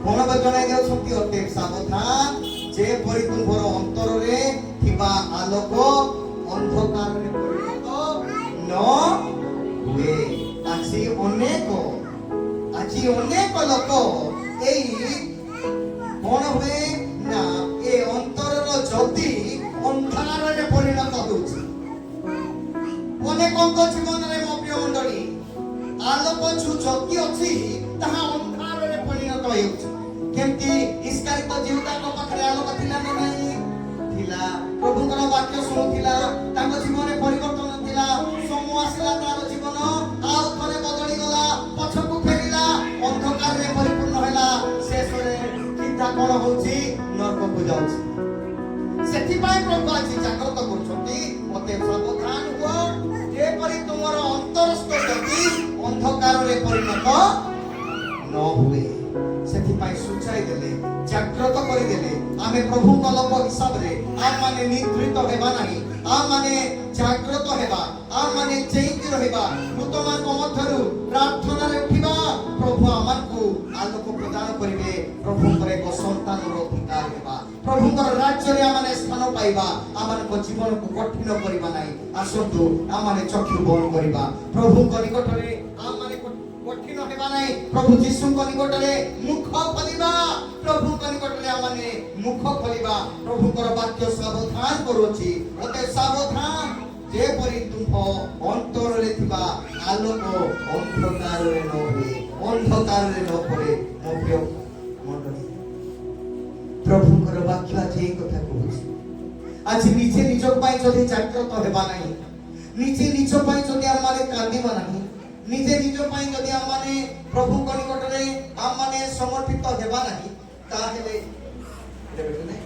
କଣ ଜଣାଇ ଦେଉଛନ୍ତି ଅତେ ସାବଧାନ ଯେପରି ତୁମର ଅନ୍ତରରେ ଥିବା ଆଲୋକ ଅନ୍ଧକାରରେ ପରିଣତ ନ ହୁଏ ଆଜି ଅନେକ ଲୋକ ଏଇ କଣ ହୁଏ ନା ଏ ଅନ୍ତରର ଜ୍ୟୋତି ଅନ୍ଧାରରେ ପରିଣତ ହେଉଛି ଅନେକଙ୍କ ଜୀବନରେ ମୋ ପ୍ରିୟ ମଣ୍ଡଳୀ ଆଲୋକ ଯୋଉ ଜ୍ୟୋତି ଅଛି ତାହା ଅନ୍ଧାରରେ ପରିଣତ ହେଉଛି କେମିତି ଇସ୍କାରିତ ଜିହୁଦାଙ୍କ ପାଖରେ ଆଲୋକ ଥିଲା ନା ନାହିଁ ଥିଲା ପ୍ରଭୁଙ୍କର ବାକ୍ୟ ଶୁଣୁଥିଲା ତାଙ୍କ ଜୀବନରେ ପରିବର୍ତ୍ତନ ଥିଲା ସମୟ ଆସିଲା ତାର ଜୀବନ ଆଉ ଥରେ ବଦଳି ଗଲା ପଛକୁ ଫେରିଲା ଅନ୍ଧକାରରେ ପରିପୂର୍ଣ୍ଣ ହେଲା ଶେଷରେ ଚିନ୍ତା କଣ ହଉଛି ନରକକୁ ଯାଉଛି ସେଥିପାଇଁ ପ୍ରଭୁ ଆଜି ଜାଗ୍ରତ କରୁଛନ୍ତି ମତେ ସାବଧାନ ହୁଅ ଯେପରି ତୁମର ଅନ୍ତରସ୍ଥ ଜ୍ୟୋତି ଅନ୍ଧକାରରେ ପରିଣତ ନ ହୁଏ ସେଥିପାଇଁ ସୂଚାଇ ଦେଲେ ଜାଗ୍ରତ କରିଦେଲେ ଆମେ ପ୍ରଭୁଙ୍କ ଲୋକ ହିସାବରେ ଆମମାନେ ନିଦ୍ରିତ ହେବା ନାହିଁ ଆମମାନେ ଜାଗ୍ରତ ହେବା ଆମମାନେ ଚେଇଁକି ରହିବା ମୃତମାନଙ୍କ ମଧ୍ୟରୁ ପ୍ରାର୍ଥନାରେ ଉଠିବା ପ୍ରଭୁ ଆମକୁ ଆଲୋକ ପ୍ରଦାନ କରିବେ ପ୍ରଭୁଙ୍କର ଏକ ସନ୍ତାନର ଅଧିକାର ହେବା ପ୍ରଭୁଙ୍କର ରାଜ୍ୟରେ ଆମମାନେ ସ୍ଥାନ ପାଇବା ଆମମାନଙ୍କ ଜୀବନକୁ କଠିନ କରିବା ନାହିଁ ଆସନ୍ତୁ ଆମମାନେ ଚକ୍ଷୁ ବନ୍ଦ କରିବା ପ୍ରଭୁଙ୍କ ନିକଟରେ ଆମମାନେ କଠିନ ହେବା ନାହିଁ ପ୍ରଭୁ ଯୀଶୁଙ୍କ ନିକଟରେ ମୁଖ ଖୋଲିବା ପ୍ରଭୁଙ୍କ ନିକଟରେ ଆମମାନେ ମୁଖ ଖୋଲିବା ପ୍ରଭୁଙ୍କର ବାକ୍ୟ ସାବଧାନ କରୁଅଛି ଅତେ ସାବଧାନ ଯେପରି ତୁମ୍ଭ ଅନ୍ତରରେ ଥିବା ଆଲୋକ ଅନ୍ଧକାରରେ ନ ହୁଏ ଅନ୍ଧକାରରେ ନ ପଡ଼େ ମୋ ପ୍ରିୟ ମଣ୍ଡଳୀ ପ୍ରଭୁଙ୍କର ବାକ୍ୟ ଆଜି ଏହି କଥା କହୁଛି ଆଜି ନିଜେ ନିଜ ପାଇଁ ଯଦି ଜାଗ୍ରତ ହେବା ନାହିଁ ନିଜେ ନିଜ ପାଇଁ ଯଦି ଆମମାନେ କାନ୍ଦିବା ନାହିଁ ନିଜେ ନିଜ ପାଇଁ ଯଦି ଆମମାନେ ପ୍ରଭୁଙ୍କ ନିକଟରେ ଆମମାନେ ସମର୍ପିତ ହେବା ନାହିଁ ତାହେଲେ এটা বেটে নাই